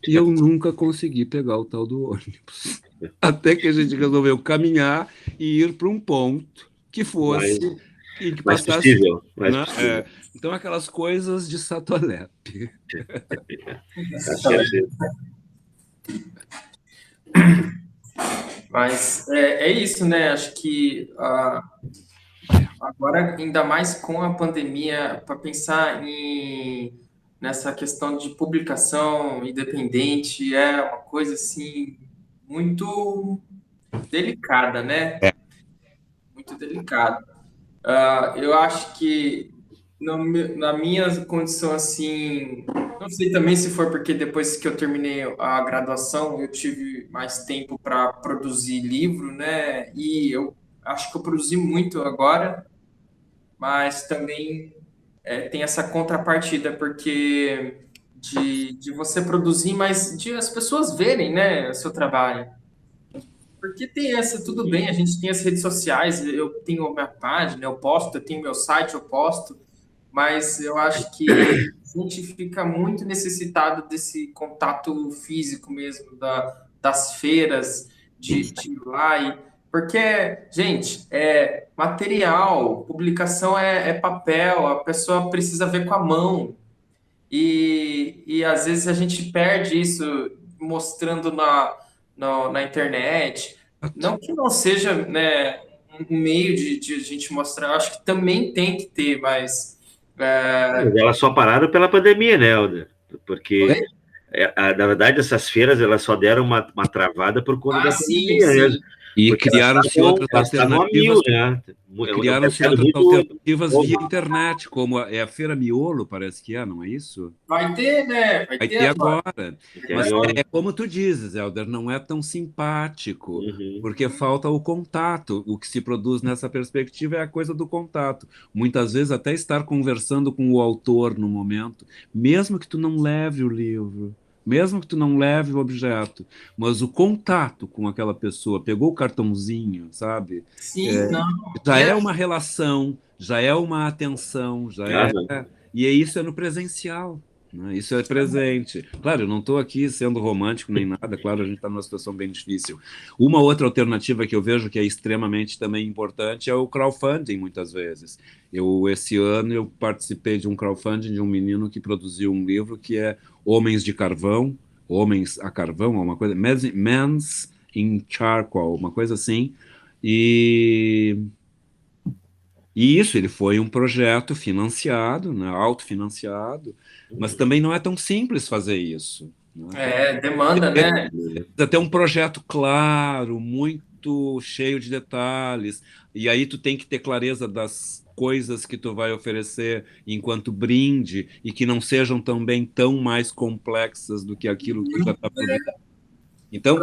e eu nunca consegui pegar o tal do ônibus. Até que a gente resolveu caminhar e ir para um ponto que fosse e que passasse. Mais possível. Então, aquelas coisas de Satolepe. Mas é isso, né? Acho que agora, ainda mais com a pandemia, para pensar nessa questão de publicação independente, é uma coisa assim muito delicada, né? É. Muito delicada. Eu acho que na minha condição assim, não sei também se foi porque depois que eu terminei a graduação eu tive mais tempo para produzir livro, né? E eu acho que eu produzi muito agora, mas também tem essa contrapartida, porque de você produzir, mas de as pessoas verem, né, o seu trabalho. Porque tem essa, tudo bem, a gente tem as redes sociais, eu tenho a minha página, eu posto, eu tenho meu site, eu posto, mas eu acho que a gente fica muito necessitado desse contato físico mesmo, das feiras, de ir lá porque, gente, material, publicação é papel, a pessoa precisa ver com a mão. E às vezes a gente perde isso mostrando na internet. Não que não seja, né, um meio de a gente mostrar, eu acho que também tem que ter, mas. Elas só pararam pela pandemia, né, Helder? Porque, Oi? na verdade, essas feiras elas só deram uma travada por conta Ah, da sim, pandemia mesmo. sim. E Porque criaram-se outras elas estavam a mil, alternativas. né? E É um criaram-se mercado outras muito alternativas via novo. internet, como a Feira Miolo, parece que é, não é isso? Vai ter, né? Vai Vai ter ter agora. agora. Mas Entendeu? é como tu dizes, Helder, não é tão simpático, Uhum. porque falta o contato. O que se produz nessa perspectiva é a coisa do contato. Muitas vezes até estar conversando com o autor no momento, mesmo que tu não leve o livro, mesmo que tu não leve o objeto, mas o contato com aquela pessoa, pegou o cartãozinho, sabe? Sim, É, não. já E é uma relação, já é uma atenção, já é. Aham. E isso é no presencial, né? Isso é presente. Claro, eu não estou aqui sendo romântico nem nada, claro, a gente está numa situação bem difícil. Uma outra alternativa que eu vejo que é extremamente também importante é o crowdfunding, muitas vezes. Esse ano, eu participei de um crowdfunding de um menino que produziu um livro que é Homens de Carvão, Homens a Carvão, uma coisa, Men's in Charcoal, uma coisa assim. E isso, ele foi um projeto financiado, né, autofinanciado, mas também não é tão simples fazer isso, né? Demanda, né? Precisa ter um projeto claro, muito cheio de detalhes, e aí tu tem que ter clareza das coisas que tu vai oferecer enquanto brinde e que não sejam também tão mais complexas do que aquilo que tu já está produzindo. Então,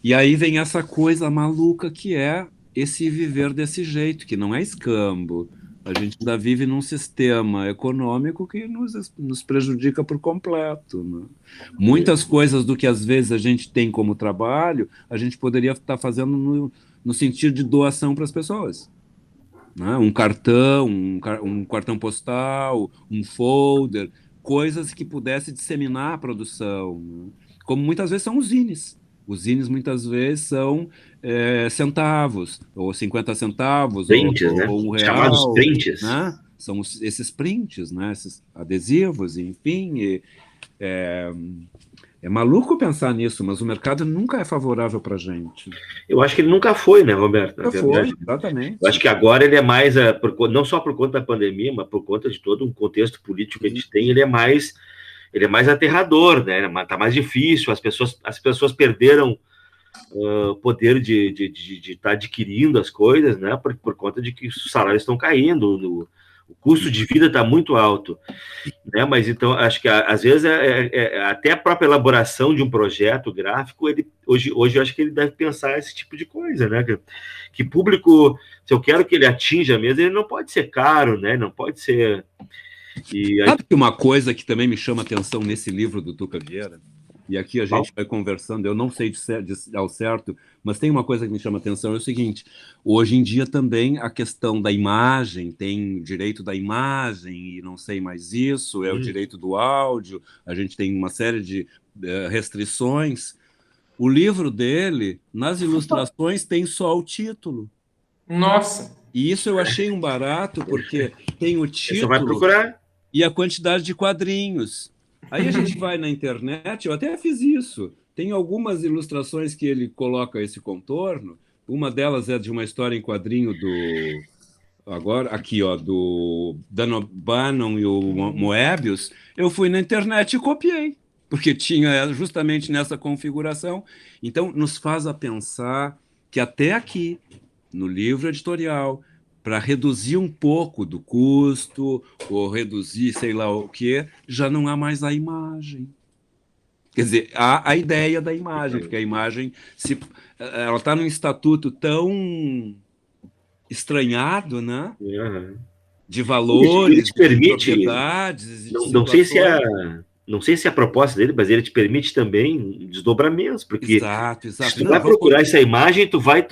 e aí vem essa coisa maluca que é esse viver desse jeito, que não é escambo. A gente ainda vive num sistema econômico que nos prejudica por completo, né? Muitas coisas do que às vezes a gente tem como trabalho, a gente poderia estar fazendo no sentido de doação para as pessoas, né? Um cartão, um cartão postal, um folder, coisas que pudesse disseminar a produção, né? Como muitas vezes são os zines. Os zines muitas vezes são centavos, ou 50 centavos, Prints, né? ou Chamados R$ 1, prints. né? São esses prints, né? Esses adesivos, enfim. É maluco pensar nisso, mas o mercado nunca é favorável para a gente. Eu acho que ele nunca foi, né, Roberto? Na Já foi, verdade. Eu acho exatamente. que agora ele é mais, não só por conta da pandemia, mas por conta de todo um contexto político que a gente tem, ele é mais aterrador, né? Tá mais difícil, as pessoas perderam o poder de estar adquirindo as coisas, né? Por conta de que os salários estão caindo, o custo de vida está muito alto, né? Mas então acho que às vezes até a própria elaboração de um projeto gráfico, hoje eu acho que ele deve pensar esse tipo de coisa, né? Que público, se eu quero que ele atinja mesmo, ele não pode ser caro, né? Não pode ser. Sabe que uma coisa que também me chama atenção nesse livro do Tuca Vieira, e aqui a gente vai conversando, eu não sei ao certo, mas tem uma coisa que me chama atenção, é o seguinte, hoje em dia também a questão da imagem, tem direito da imagem e não sei mais isso, é o direito do áudio, a gente tem uma série de restrições. O livro dele, nas ilustrações, tem só o título. Nossa. E isso eu achei um barato, porque tem o Você vai título procurar. e a quantidade de quadrinhos. Aí a gente vai na internet, eu até fiz isso. Tem algumas ilustrações que ele coloca esse contorno. Uma delas é de uma história em quadrinho do. Agora, aqui, ó, do Dan O'Bannon e o Moebius. Eu fui na internet e copiei, porque tinha justamente nessa configuração. Então, nos faz a pensar que até aqui, no livro editorial, para reduzir um pouco do custo, ou reduzir sei lá o quê, já não há mais a imagem. Quer dizer, há a ideia da imagem, porque a imagem ela está num estatuto tão estranhado, né? Uhum. De valores, ele te permite, de propriedades, de não sei se situações. não sei se é a proposta dele, mas ele te permite também desdobramentos, porque Exato. se tu Não, vai procurar essa imagem, tu vai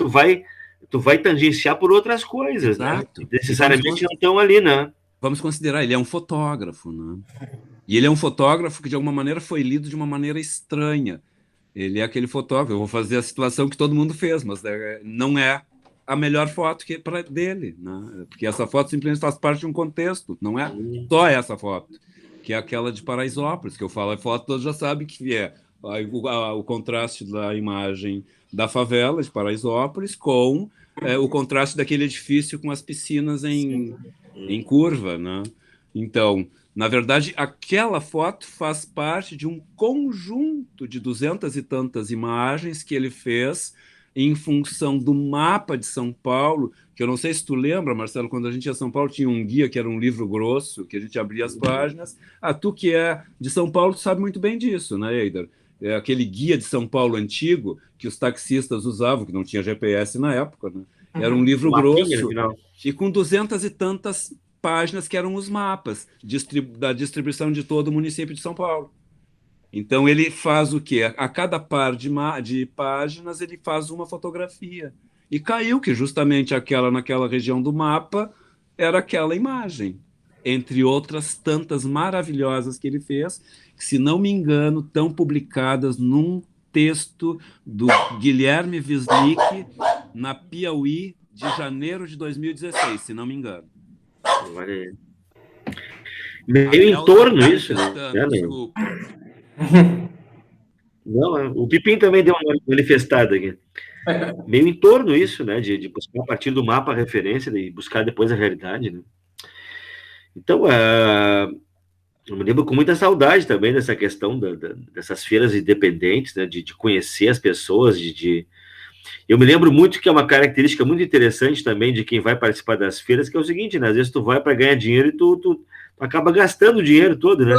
tangenciar por outras coisas, exato. Né? Que necessariamente não estão ali, né? Vamos considerar, ele é um fotógrafo, né? E ele é um fotógrafo que, de alguma maneira, foi lido de uma maneira estranha. Ele é aquele fotógrafo, eu vou fazer a situação que todo mundo fez, mas não é a melhor foto que para dele, né? Porque essa foto simplesmente faz parte de um contexto, não é só essa foto, que é aquela de Paraisópolis, que eu falo, a foto todos já sabem que é o contraste da imagem da favela de Paraisópolis com o contraste daquele edifício com as piscinas em curva, né? Então, na verdade, aquela foto faz parte de um conjunto de 200 e tantas imagens que ele fez em função do mapa de São Paulo, que eu não sei se tu lembra, Marcelo, quando a gente ia a São Paulo, tinha um guia que era um livro grosso, que a gente abria as páginas. Tu que é de São Paulo, tu sabe muito bem disso, né, Eider? É aquele guia de São Paulo antigo que os taxistas usavam, que não tinha GPS na época, né? Era um livro grosso e com 200 e tantas páginas que eram os mapas da distribuição de todo o município de São Paulo. Então ele faz o quê? A cada par de páginas ele faz uma fotografia. E caiu que justamente naquela região do mapa era aquela imagem, entre outras tantas maravilhosas que ele fez, que, se não me engano, estão publicadas num texto do Guilherme Wisnik na Piauí de janeiro de 2016, se não me engano. Meio em torno isso, né? Desculpa. Não, o Pipim também deu uma manifestada aqui. Meio em torno isso, né? De buscar a partir do mapa a referência e buscar depois a realidade, né? Então, eu me lembro com muita saudade também dessa questão dessas feiras independentes, né? De conhecer as pessoas, Eu me lembro muito que é uma característica muito interessante também de quem vai participar das feiras, que é o seguinte, né? Às vezes tu vai para ganhar dinheiro e tu acaba gastando o dinheiro todo, né?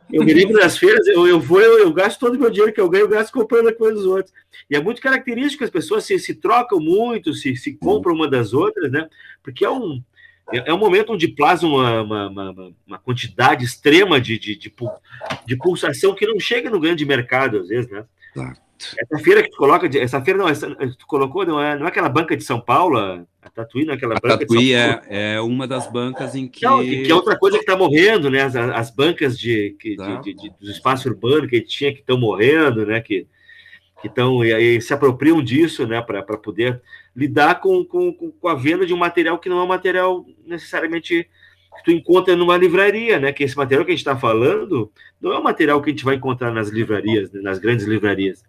Eu me lembro das feiras, eu gasto todo o meu dinheiro que eu ganho, eu gasto comprando a coisa dos outros. E é muito característico, as pessoas se trocam muito, se compram uma das outras, né? Porque é um momento onde plasma uma quantidade extrema de pulsação que não chega no grande mercado, às vezes, né? Essa feira que tu coloca, essa feira não, tu colocou, não é aquela banca de São Paulo, a Tatuí, não é aquela banca de São Paulo? É uma das bancas em que... Não, que é outra coisa que está morrendo, né? As bancas dos espaços urbanos que a gente tinha que estão morrendo, né? Que estão e se apropriam disso, né? Para poder lidar com a venda de um material que não é um material necessariamente que tu encontra numa livraria, né? Que esse material que a gente está falando não é um material que a gente vai encontrar nas livrarias, né? Nas grandes livrarias.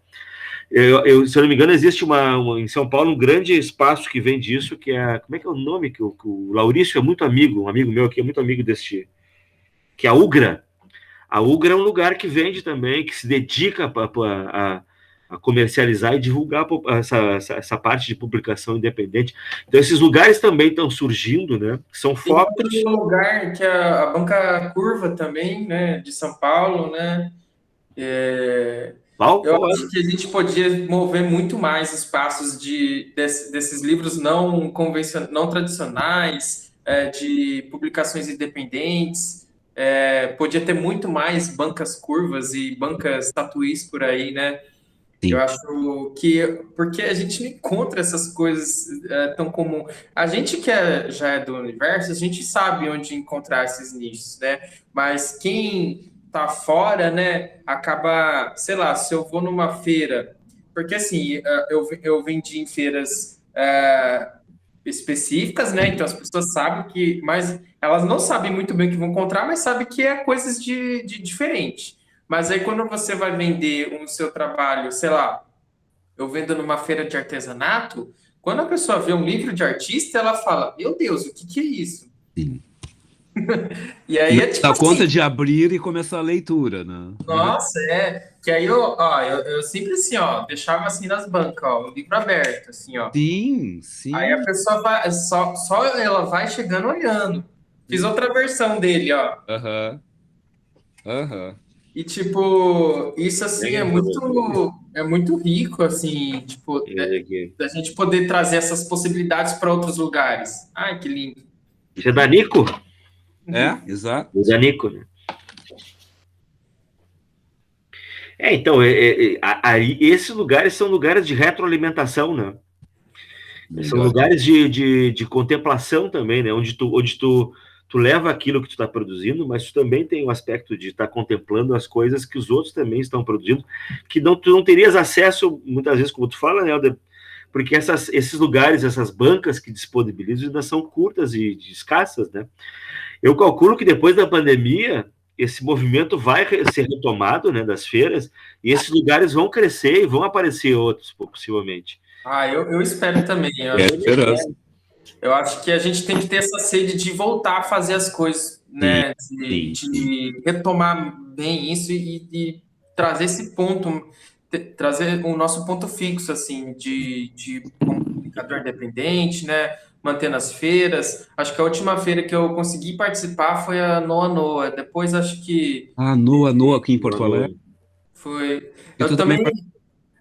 Se eu não me engano, existe em São Paulo um grande espaço que vende isso, que é... Como é que é o nome? Que o Laurício é muito amigo, um amigo meu aqui é muito amigo desse... Que é a Ugra. A Ugra é um lugar que vende também, que se dedica a comercializar e divulgar essa parte de publicação independente. Então, esses lugares também estão surgindo, né? São focos... Tem outro lugar, que é a Banca Curva também, né? De São Paulo, né? Eu acho que a gente podia mover muito mais espaços desses livros não tradicionais, de publicações independentes. Podia ter muito mais bancas curvas e bancas tatuís por aí, né? Sim. Eu acho que... Porque a gente não encontra essas coisas tão comum. A gente que já é do universo, a gente sabe onde encontrar esses nichos, né? Mas quem tá fora, né, acaba, sei lá, se eu vou numa feira, porque assim, eu vendi em feiras específicas, né, então as pessoas sabem mas elas não sabem muito bem o que vão encontrar, mas sabem que é coisas de diferente. Mas aí quando você vai vender o seu trabalho, sei lá, eu vendo numa feira de artesanato, quando a pessoa vê um livro de artista, ela fala, meu Deus, o que é isso? Sim. E aí é tipo Dá assim, conta de abrir e começar a leitura, né? nossa, que aí eu sempre assim, ó, deixava assim nas bancas, ó, o livro aberto, assim, ó. Sim, Aí a sim. pessoa vai, só ela vai chegando olhando. Fiz outra versão dele, ó. Aham, aham. E tipo, isso assim Pega a informação. é muito rico, assim, tipo, Esse aqui. da gente poder trazer essas possibilidades para outros lugares. Ai, que lindo. Isso é da Nico? É, exato. Da Nico, né? Então, aí esses lugares são lugares de retroalimentação, né? São Melhor. lugares de contemplação também, né? Onde tu leva aquilo que tu está produzindo, mas tu também tem o aspecto de estar contemplando as coisas que os outros também estão produzindo, que tu não terias acesso, muitas vezes, como tu fala, né, Helder? Porque esses lugares, essas bancas que disponibilizam ainda são curtas e escassas, né? Eu calculo que depois da pandemia, esse movimento vai ser retomado, né, das feiras, e esses lugares vão crescer e vão aparecer outros, possivelmente. Eu espero também. É a esperança. Eu acho que a gente tem que ter essa sede de voltar a fazer as coisas, Sim, né? sim, sim. De retomar bem isso e trazer esse ponto, trazer o nosso ponto fixo, assim, de como comunicador independente, né? Mantendo as feiras. Acho que a última feira que eu consegui participar foi a Noa Noa. Depois acho que Ah, Noa aqui em Porto Alegre. Mano, foi. E Eu tu também também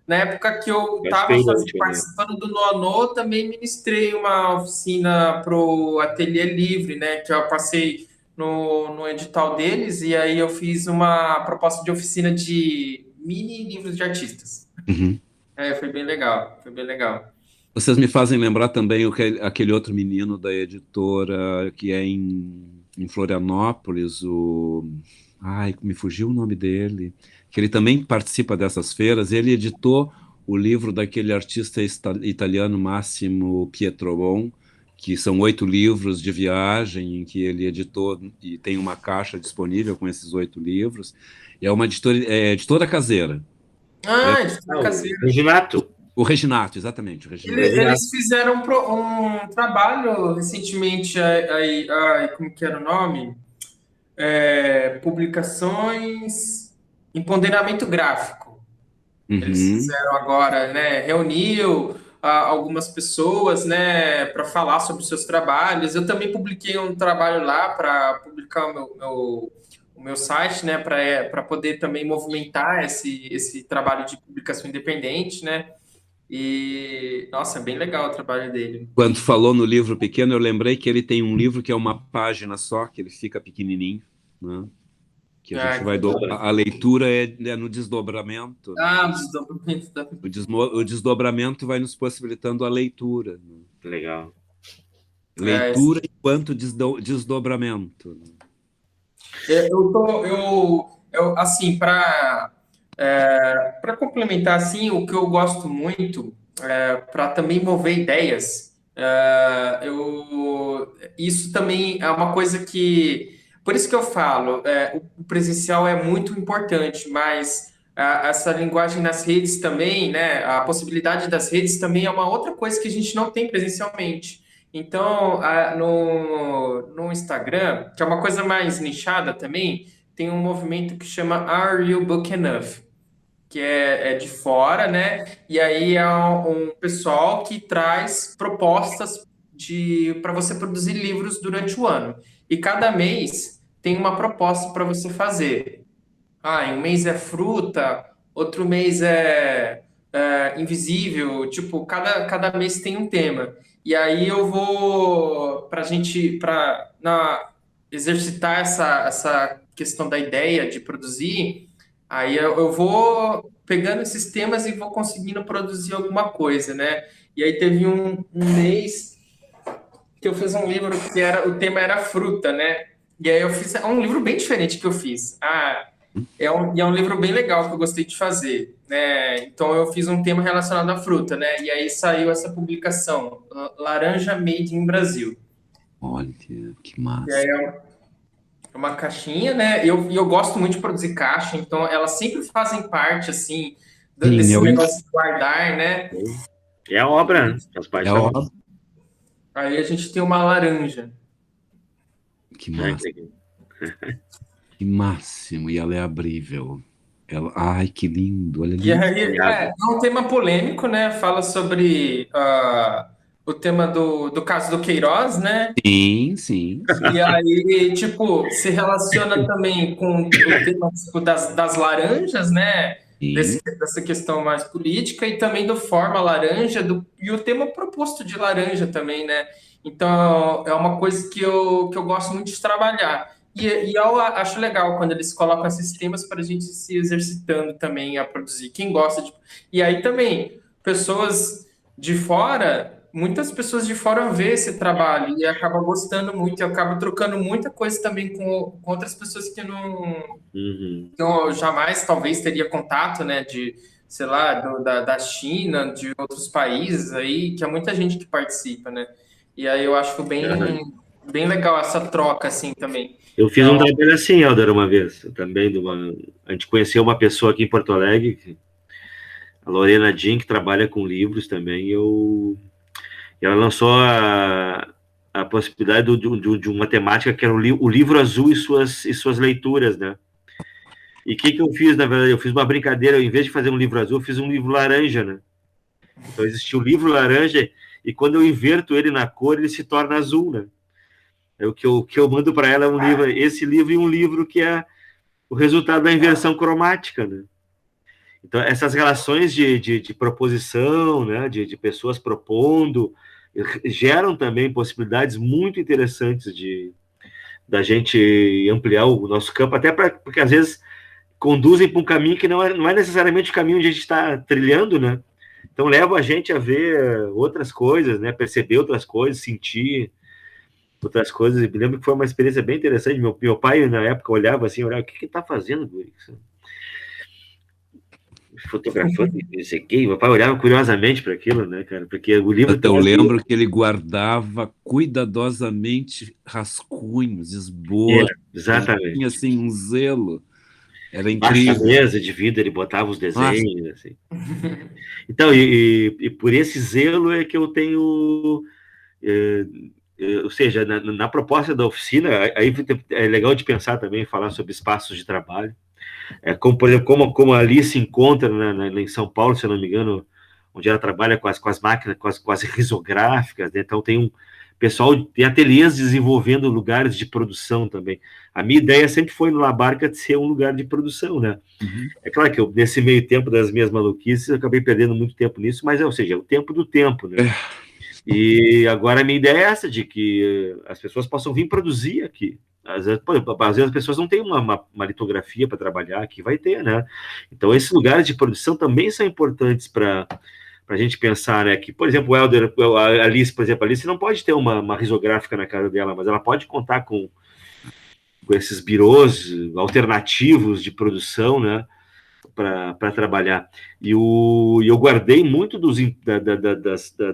na época que eu estava participei da última, né? participando do Nono, também ministrei uma oficina para o Ateliê Livre, né? Que eu passei no edital deles e aí eu fiz uma proposta de oficina de mini livros de artistas. Uhum. Foi bem legal, foi bem legal. Vocês me fazem lembrar também aquele outro menino da editora que é em Florianópolis, Ai, me fugiu o nome dele, que ele também participa dessas feiras. Ele editou o livro daquele artista italiano Massimo Pietrobon, que são 8 livros de viagem, em que ele editou e tem uma caixa disponível com esses 8 livros. E é uma editora caseira. Ah, de Ah, o caseiro. Reginato. O Reginato, exatamente, o Reginato. Reginato. Eles fizeram um trabalho recentemente como que era o nome? Publicações, empoderamento gráfico. Eles Uhum. fizeram agora, né? Reuniu algumas pessoas, né, para falar sobre os seus trabalhos. Eu também publiquei um trabalho lá para publicar o meu site, né, para poder também movimentar esse trabalho de publicação independente, né? E, nossa, é bem legal o trabalho dele. Quando falou no livro pequeno, eu lembrei que ele tem um livro que é uma página só, que ele fica pequenininho, né? Que a gente Ah, que vai legal. a leitura é no desdobramento, né? O desdobramento da... O desdobramento vai nos possibilitando a leitura, né? Legal. É, Leitura enquanto desdobramento, né? assim, para complementar, assim, o que eu gosto muito, para também mover ideias, isso também é uma coisa que, por isso que eu falo, o presencial é muito importante, mas essa linguagem nas redes também, né, a possibilidade das redes também é uma outra coisa que a gente não tem presencialmente. Então, no Instagram, que é uma coisa mais nichada também, tem um movimento que chama Are You Book Enough? Que é de fora, né? E aí é um pessoal que traz propostas para você produzir livros durante o ano. E cada mês tem uma proposta para você fazer. Em um mês é fruta, outro mês é invisível, tipo, cada mês tem um tema. E aí eu vou, exercitar essa questão da ideia de produzir, aí eu vou pegando esses temas e vou conseguindo produzir alguma coisa, né? E aí teve um mês que eu fiz um livro que o tema era fruta, né? E aí eu fiz um livro bem diferente que eu fiz. E é um livro bem legal que eu gostei de fazer, né? Então eu fiz um tema relacionado à fruta, né? E aí saiu essa publicação, Laranja Made in Brasil. Olha, que E massa. aí é uma caixinha, né? E eu gosto muito de produzir caixa, então elas sempre fazem parte, assim, Sim, desse negócio de guardar, né? É a obra, né? Faz parte é da obra. óbvio. Aí a gente tem uma laranja. Que máximo. Que máximo. E ela é abrível. Ela... Ai, que lindo. Olha E ali. aí, é um tema polêmico, né? Fala sobre o tema do caso do Queiroz, né? Sim, sim, sim. E aí, tipo, se relaciona também com o tema tipo, das laranjas, né? Sim. Dessa questão mais política e também do forma laranja e o tema proposto de laranja também, né? Então, é uma coisa que eu gosto muito de trabalhar. E eu acho legal quando eles colocam esses temas para a gente se exercitando também a produzir. Quem gosta de... E aí também, pessoas de fora, muitas pessoas de fora vê esse trabalho e acabam gostando muito e acabam trocando muita coisa também com outras pessoas que não, Uhum. eu jamais talvez teria contato, né, de, sei lá, da China, de outros países aí, que há muita gente que participa, né? E aí eu acho bem legal essa troca, assim, também. Eu fiz um Então, trabalho assim, Helder, uma vez, também. A gente conheceu uma pessoa aqui em Porto Alegre, a Lorena Din, que trabalha com livros também. E ela lançou a possibilidade de uma temática que era o livro azul e suas leituras, né? E o que eu fiz, na verdade? Eu fiz uma brincadeira, em vez de fazer um livro azul, eu fiz um livro laranja, né? Então existia o livro laranja, e quando eu inverto ele na cor, ele se torna azul, né? O que eu mando para ela é um livro, esse livro e um livro que é o resultado da inversão cromática, né? Então, essas relações de proposição, né, de pessoas propondo, geram também possibilidades muito interessantes da gente ampliar o nosso campo, até porque às vezes conduzem para um caminho que não é necessariamente o caminho onde a gente está trilhando, né? Então, leva a gente a ver outras coisas, né, perceber outras coisas, sentir outras coisas. E me lembro que foi uma experiência bem interessante. Meu pai, na época, olhava assim, olhava, o que está fazendo, Guri? Fotografando isso aqui. Meu pai olhava curiosamente para aquilo, né, cara? Porque o livro Eu trazia. lembro que ele guardava cuidadosamente rascunhos, É, esboços. Ele tinha, exatamente. assim, um zelo. Era Embaixo da incrível. mesa de vidro ele botava os Nossa, desenhos, assim. Então, e por esse zelo é que eu tenho. é, ou seja, na proposta da oficina, aí é legal de pensar também, falar sobre espaços de trabalho. Como, por exemplo, como a Alice se encontra em São Paulo, se eu não me engano, onde ela trabalha com as máquinas, com as risográficas, né? Então tem um pessoal, tem ateliês desenvolvendo lugares de produção também. A minha ideia sempre foi no La Barca de ser um lugar de produção, né? uhum. É claro que eu, nesse meio tempo das minhas maluquices, eu acabei perdendo muito tempo nisso, mas, ou seja, é o tempo do tempo, né? E agora a minha ideia é essa, de que as pessoas possam vir produzir aqui. Às vezes, as pessoas não têm uma litografia para trabalhar, aqui vai ter, né? Então, esses lugares de produção também são importantes para a gente pensar, né? Que, por exemplo, o Helder, a Alice, por exemplo, a Alice não pode ter uma risográfica na casa dela, mas ela pode contar com esses birôs alternativos de produção, né? Para trabalhar. E eu guardei muito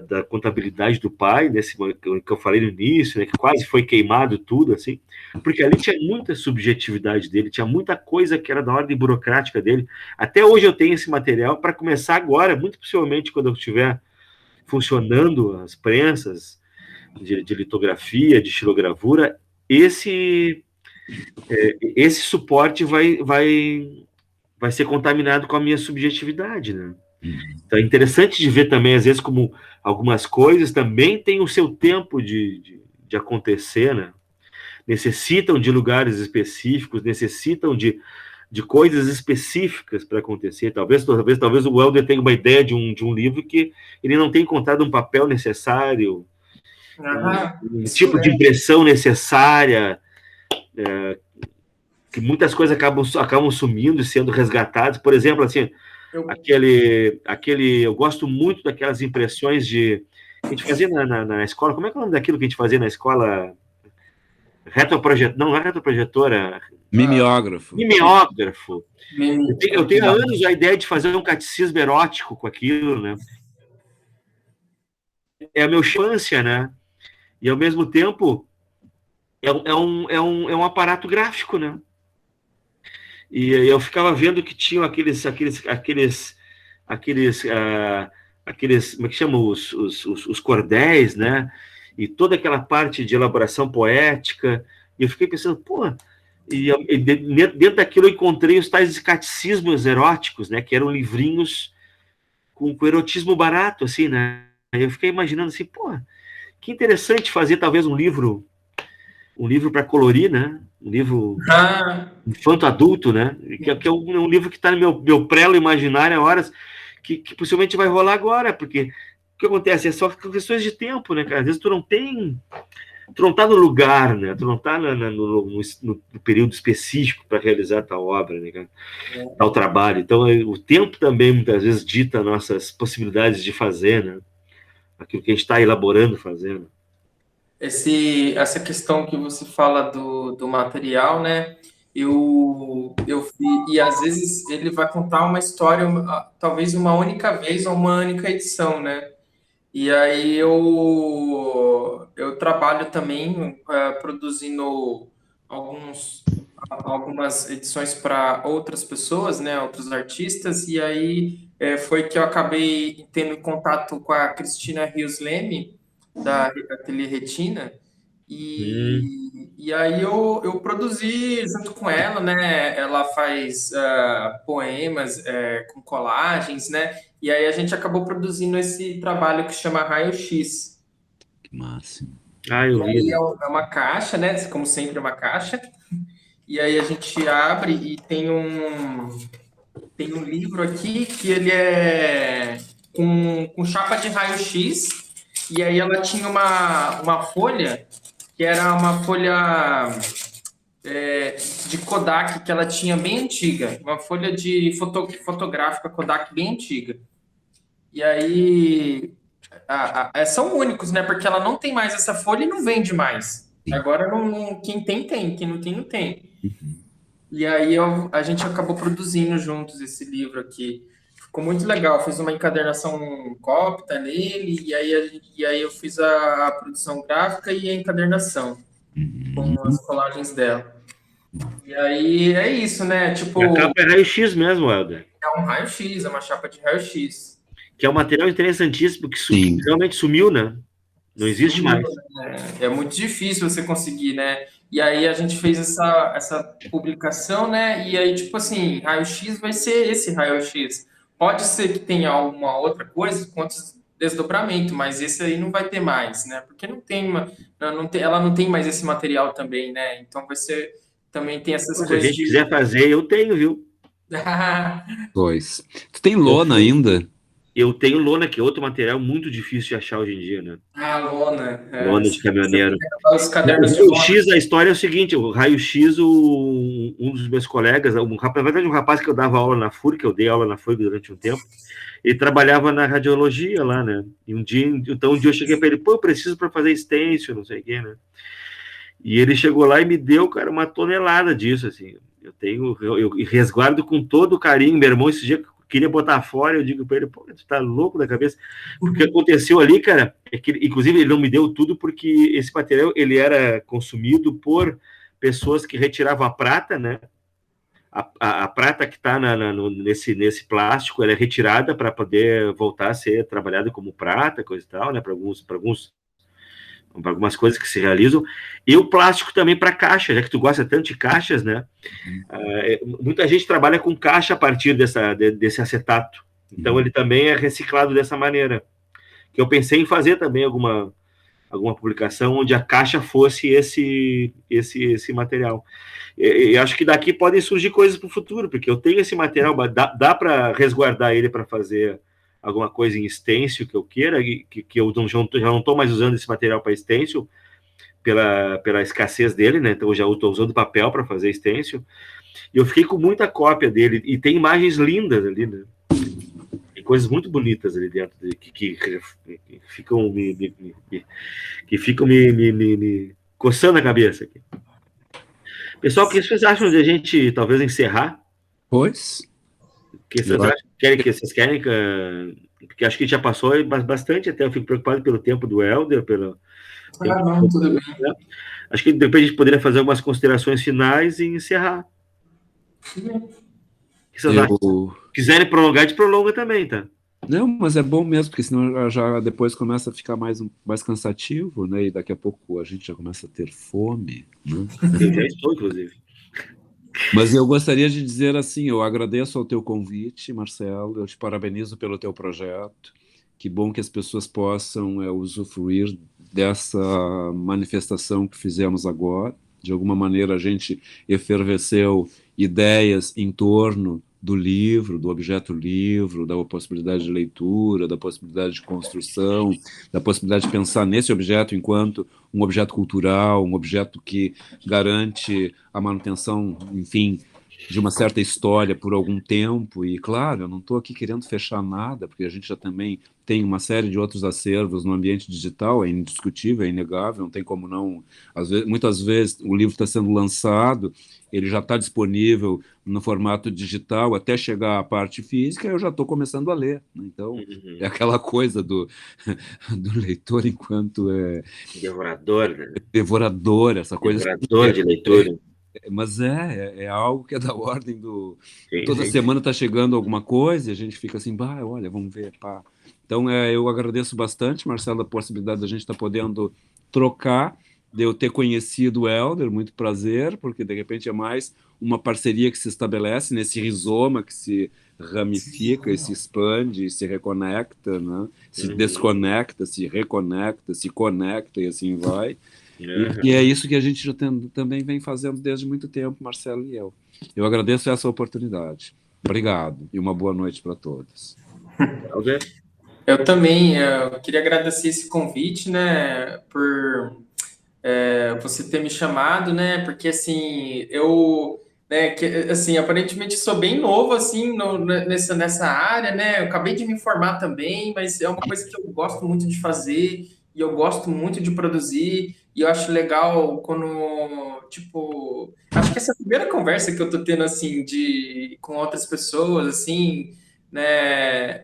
da contabilidade do pai, nesse que eu falei no início, né, que quase foi queimado tudo, assim, porque ali tinha muita subjetividade dele, tinha muita coisa que era da ordem burocrática dele. Até hoje eu tenho esse material para começar agora, muito possivelmente quando eu estiver funcionando as prensas de litografia, de xilogravura, esse suporte vai ser contaminado com a minha subjetividade, né? Então é interessante de ver também, às vezes, como algumas coisas também têm o seu tempo de acontecer, né? Necessitam de lugares específicos, necessitam de coisas específicas para acontecer. Talvez o Helder tenha uma ideia de um livro que ele não tem encontrado um papel necessário, um isso tipo de é. impressão necessária, que muitas coisas acabam sumindo e sendo resgatadas. Por exemplo, assim, Eu, eu gosto muito daquelas impressões que a gente fazia na escola. Como é que é o nome daquilo que a gente fazia na escola? Não é retroprojetora, Mimeógrafo. mimeógrafo. Eu tenho há Obrigado. anos a ideia de fazer um catecismo erótico com aquilo, né? É a minha infância, né? E ao mesmo tempo é um aparato gráfico, né? E eu ficava vendo que tinham aqueles, como é que chama, os cordéis, né? E toda aquela parte de elaboração poética, E eu fiquei pensando, pô, e dentro daquilo eu encontrei os tais catecismos eróticos, né, que eram livrinhos com erotismo barato, assim, né? Aí eu fiquei imaginando assim, pô, que interessante fazer talvez um livro para colorir, né? Um livro infanto-adulto, né? Que é um livro que está no meu prelo imaginário há horas, que possivelmente vai rolar agora, porque o que acontece? É só questões de tempo, né, cara? Às vezes tu não tá no lugar, né? Tu não tá no período específico para realizar tal obra, né, cara? Tal trabalho. Então, o tempo também, muitas vezes, dita nossas possibilidades de fazer, né? Aquilo que a gente está elaborando, fazendo. Essa questão que você fala do material, né? E às vezes ele vai contar uma história, talvez uma única vez ou uma única edição, né? E aí eu trabalho também produzindo algumas edições para outras pessoas, né? Outros artistas. E aí foi que eu acabei tendo contato com a Cristina Rios Leme, da Ateliê Retina. E aí eu produzi junto com ela, né? Ela faz poemas com colagens, né? E aí a gente acabou produzindo esse trabalho que chama Raio X. Que máximo. Eu vi. E aí é uma caixa, né? Como sempre, é uma caixa. E aí a gente abre e tem um livro aqui que ele é com chapa de raio-x. E aí ela tinha uma folha que era uma folha de Kodak que ela tinha bem antiga, uma folha de fotográfica Kodak bem antiga. E aí são únicos, né? Porque ela não tem mais essa folha e não vende mais. Agora quem tem, quem não tem, não tem. E aí a gente acabou produzindo juntos esse livro aqui. Ficou muito legal. Fiz uma encadernação cópita nele, e aí eu fiz a produção gráfica e a encadernação com as colagens dela. E aí é isso, né? Tipo, a capa é raio-x mesmo, Helder. é um raio-x, é uma chapa de raio-x. Que é um material interessantíssimo, que realmente sumiu, né? Não existe mais. É muito difícil você conseguir, né? E aí a gente fez essa publicação, né? E aí, tipo assim, raio-x vai ser esse raio-x. Pode ser que tenha alguma outra coisa com outros desdobramento, mas esse aí não vai ter mais, né? Porque ela não tem mais esse material também, né? Então vai ser, também tem essas coisas. Se a gente quiser fazer, eu tenho, viu? Pois. Tu tem lona ainda? Eu tenho lona, que é outro material muito difícil de achar hoje em dia, né? Lona. Lona de caminhoneiro. Os cadernos o raio-x, a história é o seguinte, o raio-x, um dos meus colegas, na verdade um rapaz que eu dava aula na FURG, que eu dei aula na FURG durante um tempo, ele trabalhava na radiologia lá, né? E um dia eu cheguei para ele, eu preciso para fazer stencil, não sei o quê, né? E ele chegou lá e me deu, cara, uma tonelada disso, assim. Eu resguardo com todo o carinho. Meu irmão, esse dia queria botar fora, eu digo para ele, tu tá louco da cabeça? O que aconteceu ali, cara, é que, inclusive, ele não me deu tudo porque esse material, ele era consumido por pessoas que retiravam a prata, né? A prata que está nesse plástico, ela é retirada para poder voltar a ser trabalhada como prata, coisa e tal, né? Para algumas coisas que se realizam, e o plástico também para caixa, já que tu gosta tanto de caixas, né? Muita gente trabalha com caixa a partir desse acetato, então ele também é reciclado dessa maneira. Que eu pensei em fazer também alguma publicação onde a caixa fosse esse material. E acho que daqui podem surgir coisas para o futuro, porque eu tenho esse material, dá para resguardar ele para fazer alguma coisa em stencil que eu queira, que eu já não estou mais usando esse material para stencil, pela escassez dele, né? Então eu já estou usando papel para fazer stencil, e eu fiquei com muita cópia dele, e tem imagens lindas ali, né? Tem coisas muito bonitas ali dentro, que ficam me coçando a cabeça aqui. Pessoal, o que vocês acham de a gente talvez encerrar? Pois. Que vocês querem porque acho que já passou bastante, até eu fico preocupado pelo tempo do Helder, não, tudo bem. Né? Acho que depois a gente poderia fazer algumas considerações finais e encerrar. Sim. Se vocês quiserem prolongar, a gente prolonga também, tá? Não, mas é bom mesmo, porque senão já depois começa a ficar mais cansativo, né? E daqui a pouco a gente já começa a ter fome, né? Eu já estou, inclusive. Mas eu gostaria de dizer assim, eu agradeço ao teu convite, Marcelo, eu te parabenizo pelo teu projeto. Que bom que as pessoas possam usufruir dessa manifestação que fizemos agora. De alguma maneira a gente efervesceu ideias em torno do livro, do objeto livro, da possibilidade de leitura, da possibilidade de construção, da possibilidade de pensar nesse objeto enquanto um objeto cultural, um objeto que garante a manutenção, enfim, de uma certa história por algum tempo. E, claro, eu não estou aqui querendo fechar nada, porque a gente já também tem uma série de outros acervos no ambiente digital, é indiscutível, é inegável, não tem como não. Muitas vezes o livro está sendo lançado, ele já está disponível no formato digital, até chegar à parte física, eu já estou começando a ler. Então, é aquela coisa do leitor enquanto Devorador, né? devorador, essa coisa. Devorador de leitura. Mas é algo que é da ordem do. Sim, Toda sim. semana está chegando alguma coisa e a gente fica assim, bah, olha, vamos ver, pá. Então, eu agradeço bastante, Marcelo, a possibilidade da gente estar podendo trocar, de eu ter conhecido o Helder, muito prazer, porque de repente é mais uma parceria que se estabelece nesse rizoma que se ramifica e se expande e se reconecta, né? Se desconecta, se reconecta, se conecta e assim vai. E é isso que a gente já também vem fazendo desde muito tempo, Marcelo e eu. Eu agradeço essa oportunidade. Obrigado e uma boa noite para todos. Eu também queria agradecer esse convite, né, por você ter me chamado, né, porque assim assim, aparentemente sou bem novo assim nessa área, né, eu acabei de me formar também, mas é uma coisa que eu gosto muito de fazer e eu gosto muito de produzir e eu acho legal quando, tipo, acho que essa é a primeira conversa que eu tô tendo assim com outras pessoas assim, né,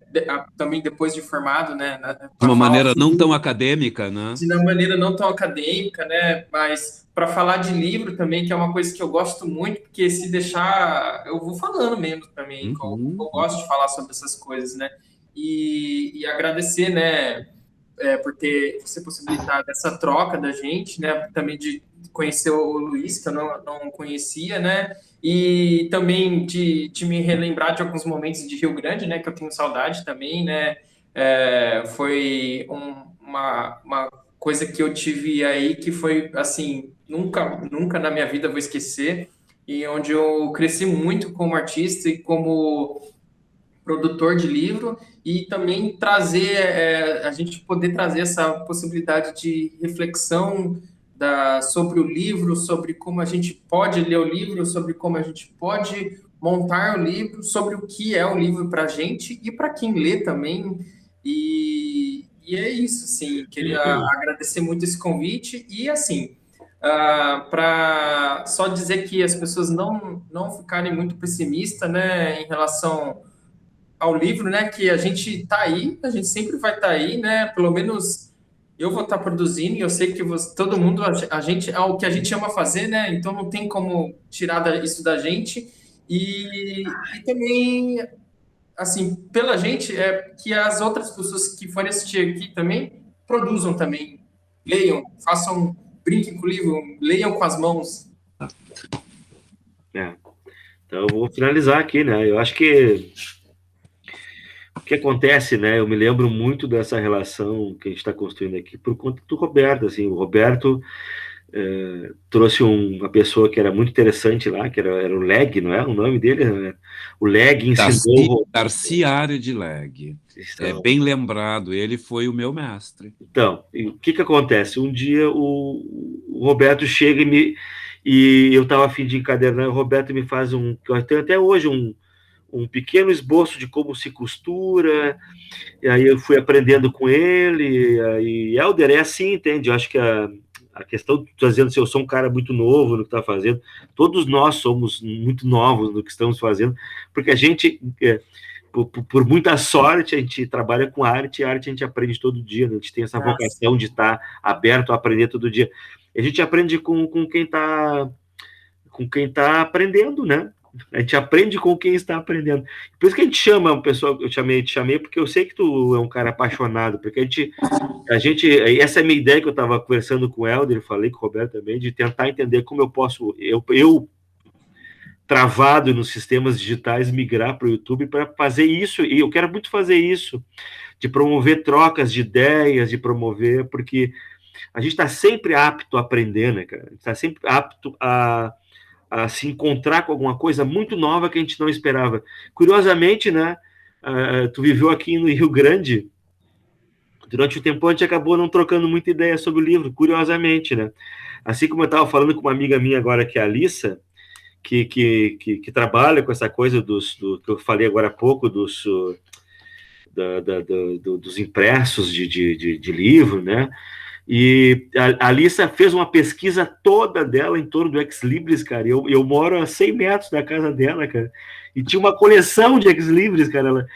também depois de formado, né, De para uma falar maneira não tão acadêmica, né? de uma maneira não tão acadêmica, né? Mas para falar de livro também, que é uma coisa que eu gosto muito, porque se deixar, eu vou falando mesmo também, que eu gosto de falar sobre essas coisas, né? E agradecer, né, por ter você possibilitado essa troca da gente, né? Também de conhecer o Luiz, que eu não conhecia, né? E também de me relembrar de alguns momentos de Rio Grande, né? Que eu tenho saudade também, né? Foi uma coisa que eu tive aí que foi, assim, nunca na minha vida vou esquecer, e onde eu cresci muito como artista e como produtor de livro, e também trazer, a gente poder trazer essa possibilidade de reflexão sobre o livro, sobre como a gente pode ler o livro, sobre como a gente pode montar o livro, sobre o que é o livro para a gente e para quem lê também. E é isso, assim, queria agradecer muito esse convite e, assim, para só dizer que as pessoas não ficarem muito pessimistas, né, em relação ao livro, né? Que a gente tá aí, a gente sempre vai estar aí, né? Pelo menos eu vou estar produzindo e eu sei que todo mundo, a gente é o que a gente ama fazer, né? Então não tem como tirar isso da gente. E também, assim, pela gente, é que as outras pessoas que forem assistir aqui também produzam também, leiam, façam, brinquem com o livro, leiam com as mãos. Então eu vou finalizar aqui, né? Eu acho que o que acontece, né? Eu me lembro muito dessa relação que a gente está construindo aqui por conta do Roberto. Assim, o Roberto trouxe uma pessoa que era muito interessante lá, que era o Leg, não é? O nome dele, né? O Leg ensinou. Tarciário de Leg. É bem lembrado, ele foi o meu mestre. Então, o que acontece? Um dia o Roberto chega e eu estava a fim de encadernar, o Roberto me faz eu tenho até hoje um pequeno esboço de como se costura, e aí eu fui aprendendo com ele, e Helder é assim, entende? Eu acho que a questão de dizendo assim, eu sou um cara muito novo no que está fazendo, todos nós somos muito novos no que estamos fazendo, porque a gente, por muita sorte, a gente trabalha com arte, e a arte a gente aprende todo dia, né? A gente tem essa vocação de estar aberto a aprender todo dia. A gente aprende com quem está aprendendo, né? A gente aprende com quem está aprendendo. Por isso que a gente chama o pessoal, te chamei porque eu sei que tu é um cara apaixonado, porque essa é a minha ideia que eu estava conversando com o Helder, falei com o Roberto também, de tentar entender como eu posso, eu travado nos sistemas digitais, migrar para o YouTube para fazer isso, e eu quero muito fazer isso, de promover trocas de ideias, de promover, porque a gente está sempre apto a aprender, né, cara? A gente está sempre apto a se encontrar com alguma coisa muito nova que a gente não esperava. Curiosamente, né, tu viveu aqui no Rio Grande, durante o tempo a gente acabou não trocando muita ideia sobre o livro, curiosamente, né? Assim como eu estava falando com uma amiga minha agora, que é a Alissa, que trabalha com essa coisa do que eu falei agora há pouco, dos impressos de livro, né? E a Alissa fez uma pesquisa toda dela em torno do Ex-Libris, cara. Eu moro a 100 metros da casa dela, cara. E tinha uma coleção de Ex-Libris, cara.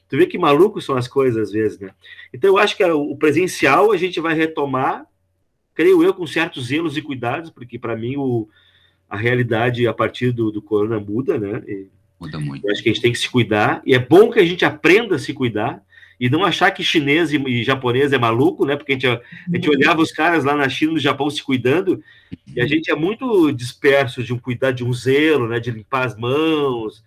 Tu vê que malucos são as coisas, às vezes, né? Então, eu acho que o presencial a gente vai retomar, creio eu, com certos zelos e cuidados, porque, para mim, a realidade a partir do corona muda, né? Muda muito. Eu acho que a gente tem que se cuidar, e é bom que a gente aprenda a se cuidar, e não achar que chinês e japonês é maluco, né? Porque a gente olhava os caras lá na China e no Japão se cuidando, e a gente é muito disperso de cuidar de um zelo, né? De limpar as mãos,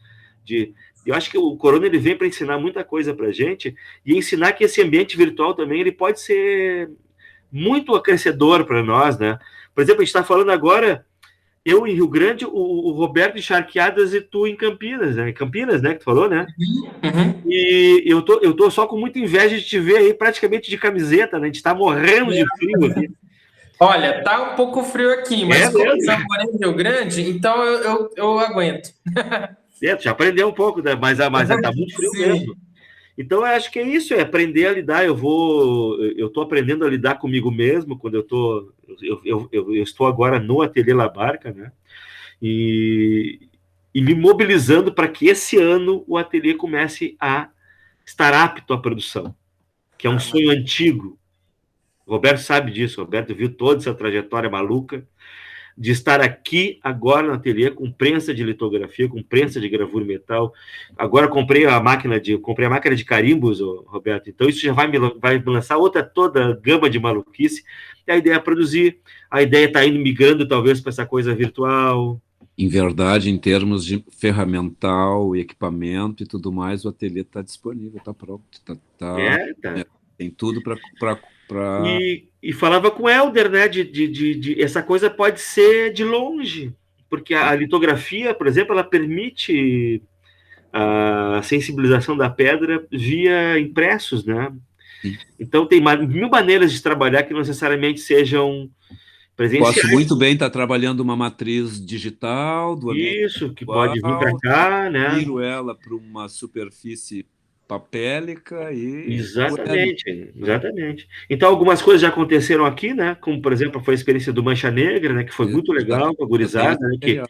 eu acho que o corona ele vem para ensinar muita coisa para a gente, e ensinar que esse ambiente virtual também ele pode ser muito acrescedor para nós, né? Por exemplo, a gente está falando agora, eu em Rio Grande, o Roberto em Charqueadas e tu em Campinas, né? Campinas, né? Que tu falou, né? Uhum. E eu tô só com muita inveja de te ver aí praticamente de camiseta, né? A gente tá morrendo de frio aqui. Olha, tá um pouco frio aqui, mas como eu já morei em Rio Grande, então eu aguento. Tu já aprendeu um pouco, né? Mas tá muito frio mesmo. Então, eu acho que é isso, é aprender a lidar. Eu tô aprendendo a lidar comigo mesmo, quando eu estou agora no Ateliê La Barca, né? E me mobilizando para que esse ano o ateliê comece a estar apto à produção, que é um sonho antigo. O Roberto sabe disso, o Roberto viu toda essa trajetória maluca de estar aqui agora no ateliê com prensa de litografia, com prensa de gravura metal. Agora comprei a máquina de carimbos, Roberto. Então isso já vai me lançar toda a gama de maluquice. E a ideia é produzir, a ideia está indo migrando talvez para essa coisa virtual. Em verdade, em termos de ferramental, equipamento e tudo mais, o ateliê está disponível, está pronto. Tem tudo para... E falava com o Helder, né, essa coisa pode ser de longe, porque a litografia, por exemplo, ela permite a sensibilização da pedra via impressos, né? Então tem mil maneiras de trabalhar que não necessariamente sejam presenciais. Posso muito bem estar trabalhando uma matriz digital do ambiente. Isso, que pode vir para cá, né? Tiro ela para uma superfície papélica e... Exatamente. Então, algumas coisas já aconteceram aqui, né? Como, por exemplo, foi a experiência do Mancha Negra, né? Que foi muito legal com a gurizada, né? Que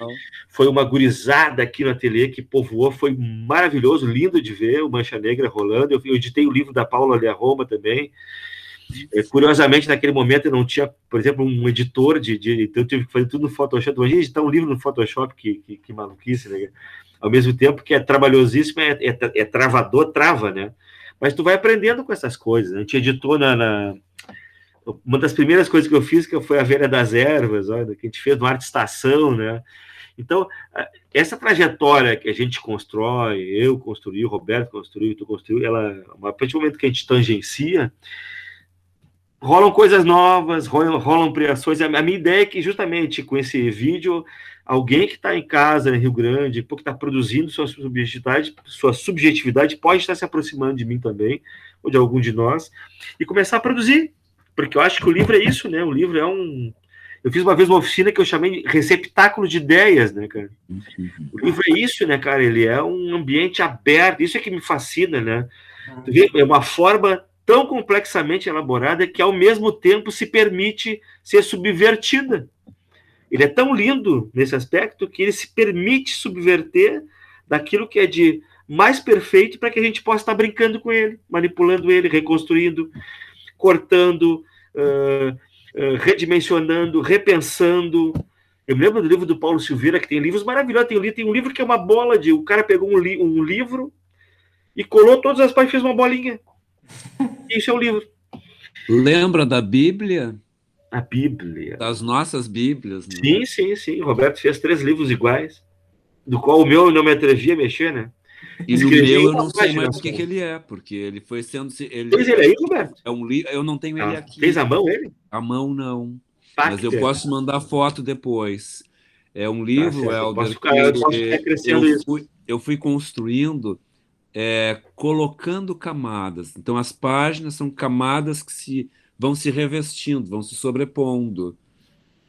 foi uma gurizada aqui no ateliê que povoou, foi maravilhoso, lindo de ver o Mancha Negra rolando. Eu editei o livro da Paula ali a Roma também. Curiosamente, naquele momento eu não tinha, por exemplo, um editor então eu tive que fazer tudo no Photoshop. Imagina editar um livro no Photoshop, que maluquice, né? Ao mesmo tempo que é trabalhosíssimo, é travador, trava, né? Mas tu vai aprendendo com essas coisas. A gente editou uma das primeiras coisas que eu fiz, que foi a Velha das Ervas, olha, que a gente fez no Arte Estação, né? Então, essa trajetória que a gente constrói, eu construí, o Roberto construiu, tu construiu, a partir do momento que a gente tangencia, rolam coisas novas, rolam ampliações. A minha ideia é que, justamente, com esse vídeo, alguém que está em casa, em Rio Grande, que está produzindo sua subjetividade, pode estar se aproximando de mim também, ou de algum de nós, e começar a produzir. Porque eu acho que o livro é isso, né? O livro é Eu fiz uma vez uma oficina que eu chamei de receptáculo de ideias, né, cara? O livro é isso, né, cara? Ele é um ambiente aberto, isso é que me fascina, né? É uma forma tão complexamente elaborada que, ao mesmo tempo, se permite ser subvertida. Ele é tão lindo nesse aspecto que ele se permite subverter daquilo que é de mais perfeito para que a gente possa estar brincando com ele, manipulando ele, reconstruindo, cortando, redimensionando, repensando. Eu me lembro do livro do Paulo Silveira, que tem livros maravilhosos. Tem um livro que é uma bola de... O cara pegou um livro e colou todas as páginas e fez uma bolinha. Isso é o livro. Lembra da Bíblia? A Bíblia. Das nossas Bíblias, né? Sim, sim, sim. O Roberto fez 3 livros iguais, do qual o meu não me atrevia a mexer, né? E no meu eu não sei mais o que ele é, porque ele foi sendo... Fez ele aí, Roberto? É um livro, eu não tenho ele aqui. Fez à mão ele? A mão não. Pacter. Mas eu posso mandar foto depois. É um livro, Helder, eu posso ficar crescendo eu fui construindo, colocando camadas. Então, as páginas são camadas que vão se revestindo, vão se sobrepondo.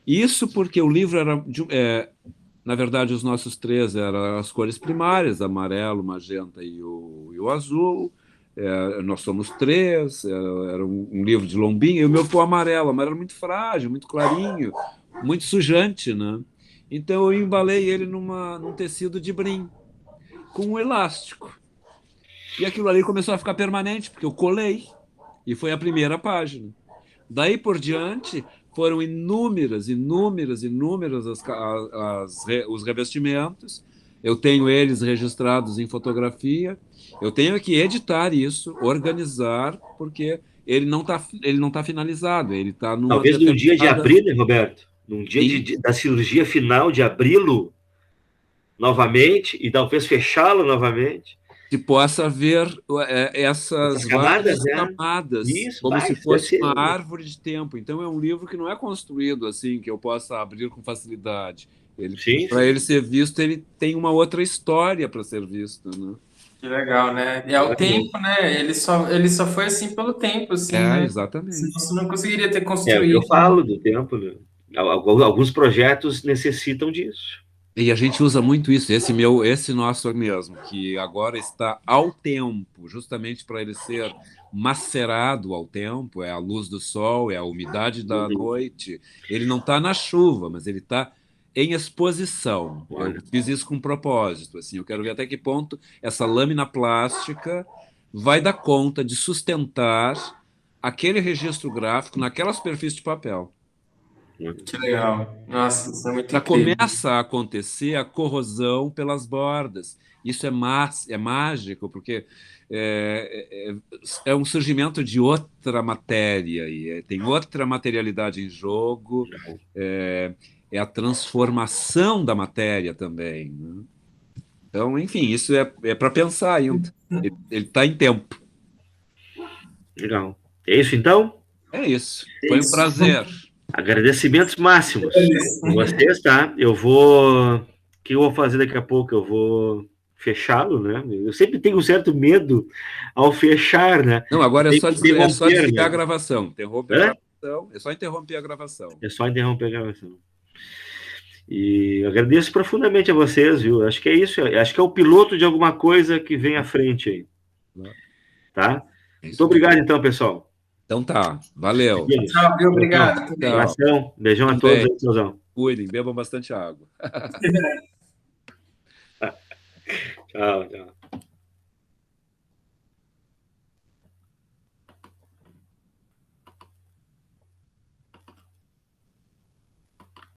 Isso porque o livro era... na verdade, os nossos 3 eram as cores primárias, amarelo, magenta e o azul. Nós somos 3, era um livro de lombinha, e o meu foi amarelo muito frágil, muito clarinho, muito sujante, né? Então eu embalei ele num tecido de brim, com um elástico. E aquilo ali começou a ficar permanente, porque eu colei, e foi a primeira página. Daí por diante, foram inúmeras os revestimentos. Eu tenho eles registrados em fotografia. Eu tenho que editar isso, organizar, porque ele não tá finalizado. Ele está numa talvez num dia de abrir, né, Roberto? Num dia da cirurgia final, de abri-lo novamente e talvez fechá-lo novamente. Se possa ver essas várias camadas, Isso, como se fosse uma árvore de tempo. Então é um livro que não é construído assim, que eu possa abrir com facilidade. Para ele ser visto, ele tem uma outra história para ser visto, né? Que legal, né? É o tempo, né? Ele só foi assim pelo tempo, assim, né? Exatamente. Senão você não conseguiria ter construído. Eu falo do tempo, né? Alguns projetos necessitam disso. E a gente usa muito isso, esse nosso mesmo, que agora está ao tempo, justamente para ele ser macerado ao tempo, é a luz do sol, é a umidade da noite. Ele não está na chuva, mas ele está em exposição. Eu fiz isso com propósito. Assim, eu quero ver até que ponto essa lâmina plástica vai dar conta de sustentar aquele registro gráfico naquela superfície de papel. Que legal. Nossa, isso é muito Já incrível. começa a acontecer a corrosão pelas bordas. Isso é mágico, porque é um surgimento de outra matéria, e tem outra materialidade em jogo, é a transformação da matéria também, né? Então, enfim, isso é para pensar ainda. Ele está em tempo. Legal. É isso, então? É isso. Foi um prazer. Agradecimentos máximos com vocês, tá? O que eu vou fazer daqui a pouco? Eu vou fechá-lo, né? Eu sempre tenho um certo medo ao fechar, né? Não, agora é só desligar, né? a gravação. Interromper a gravação. É só interromper a gravação. É só interromper a gravação. E eu agradeço profundamente a vocês, viu? Acho que é isso. Acho que é o piloto de alguma coisa que vem à frente aí. Tá? Muito obrigado, então, pessoal. Então tá, valeu. Tchau, obrigado. Beijão a todos aí, tiozão. Cuidem, bebam bastante água. Tchau, tchau.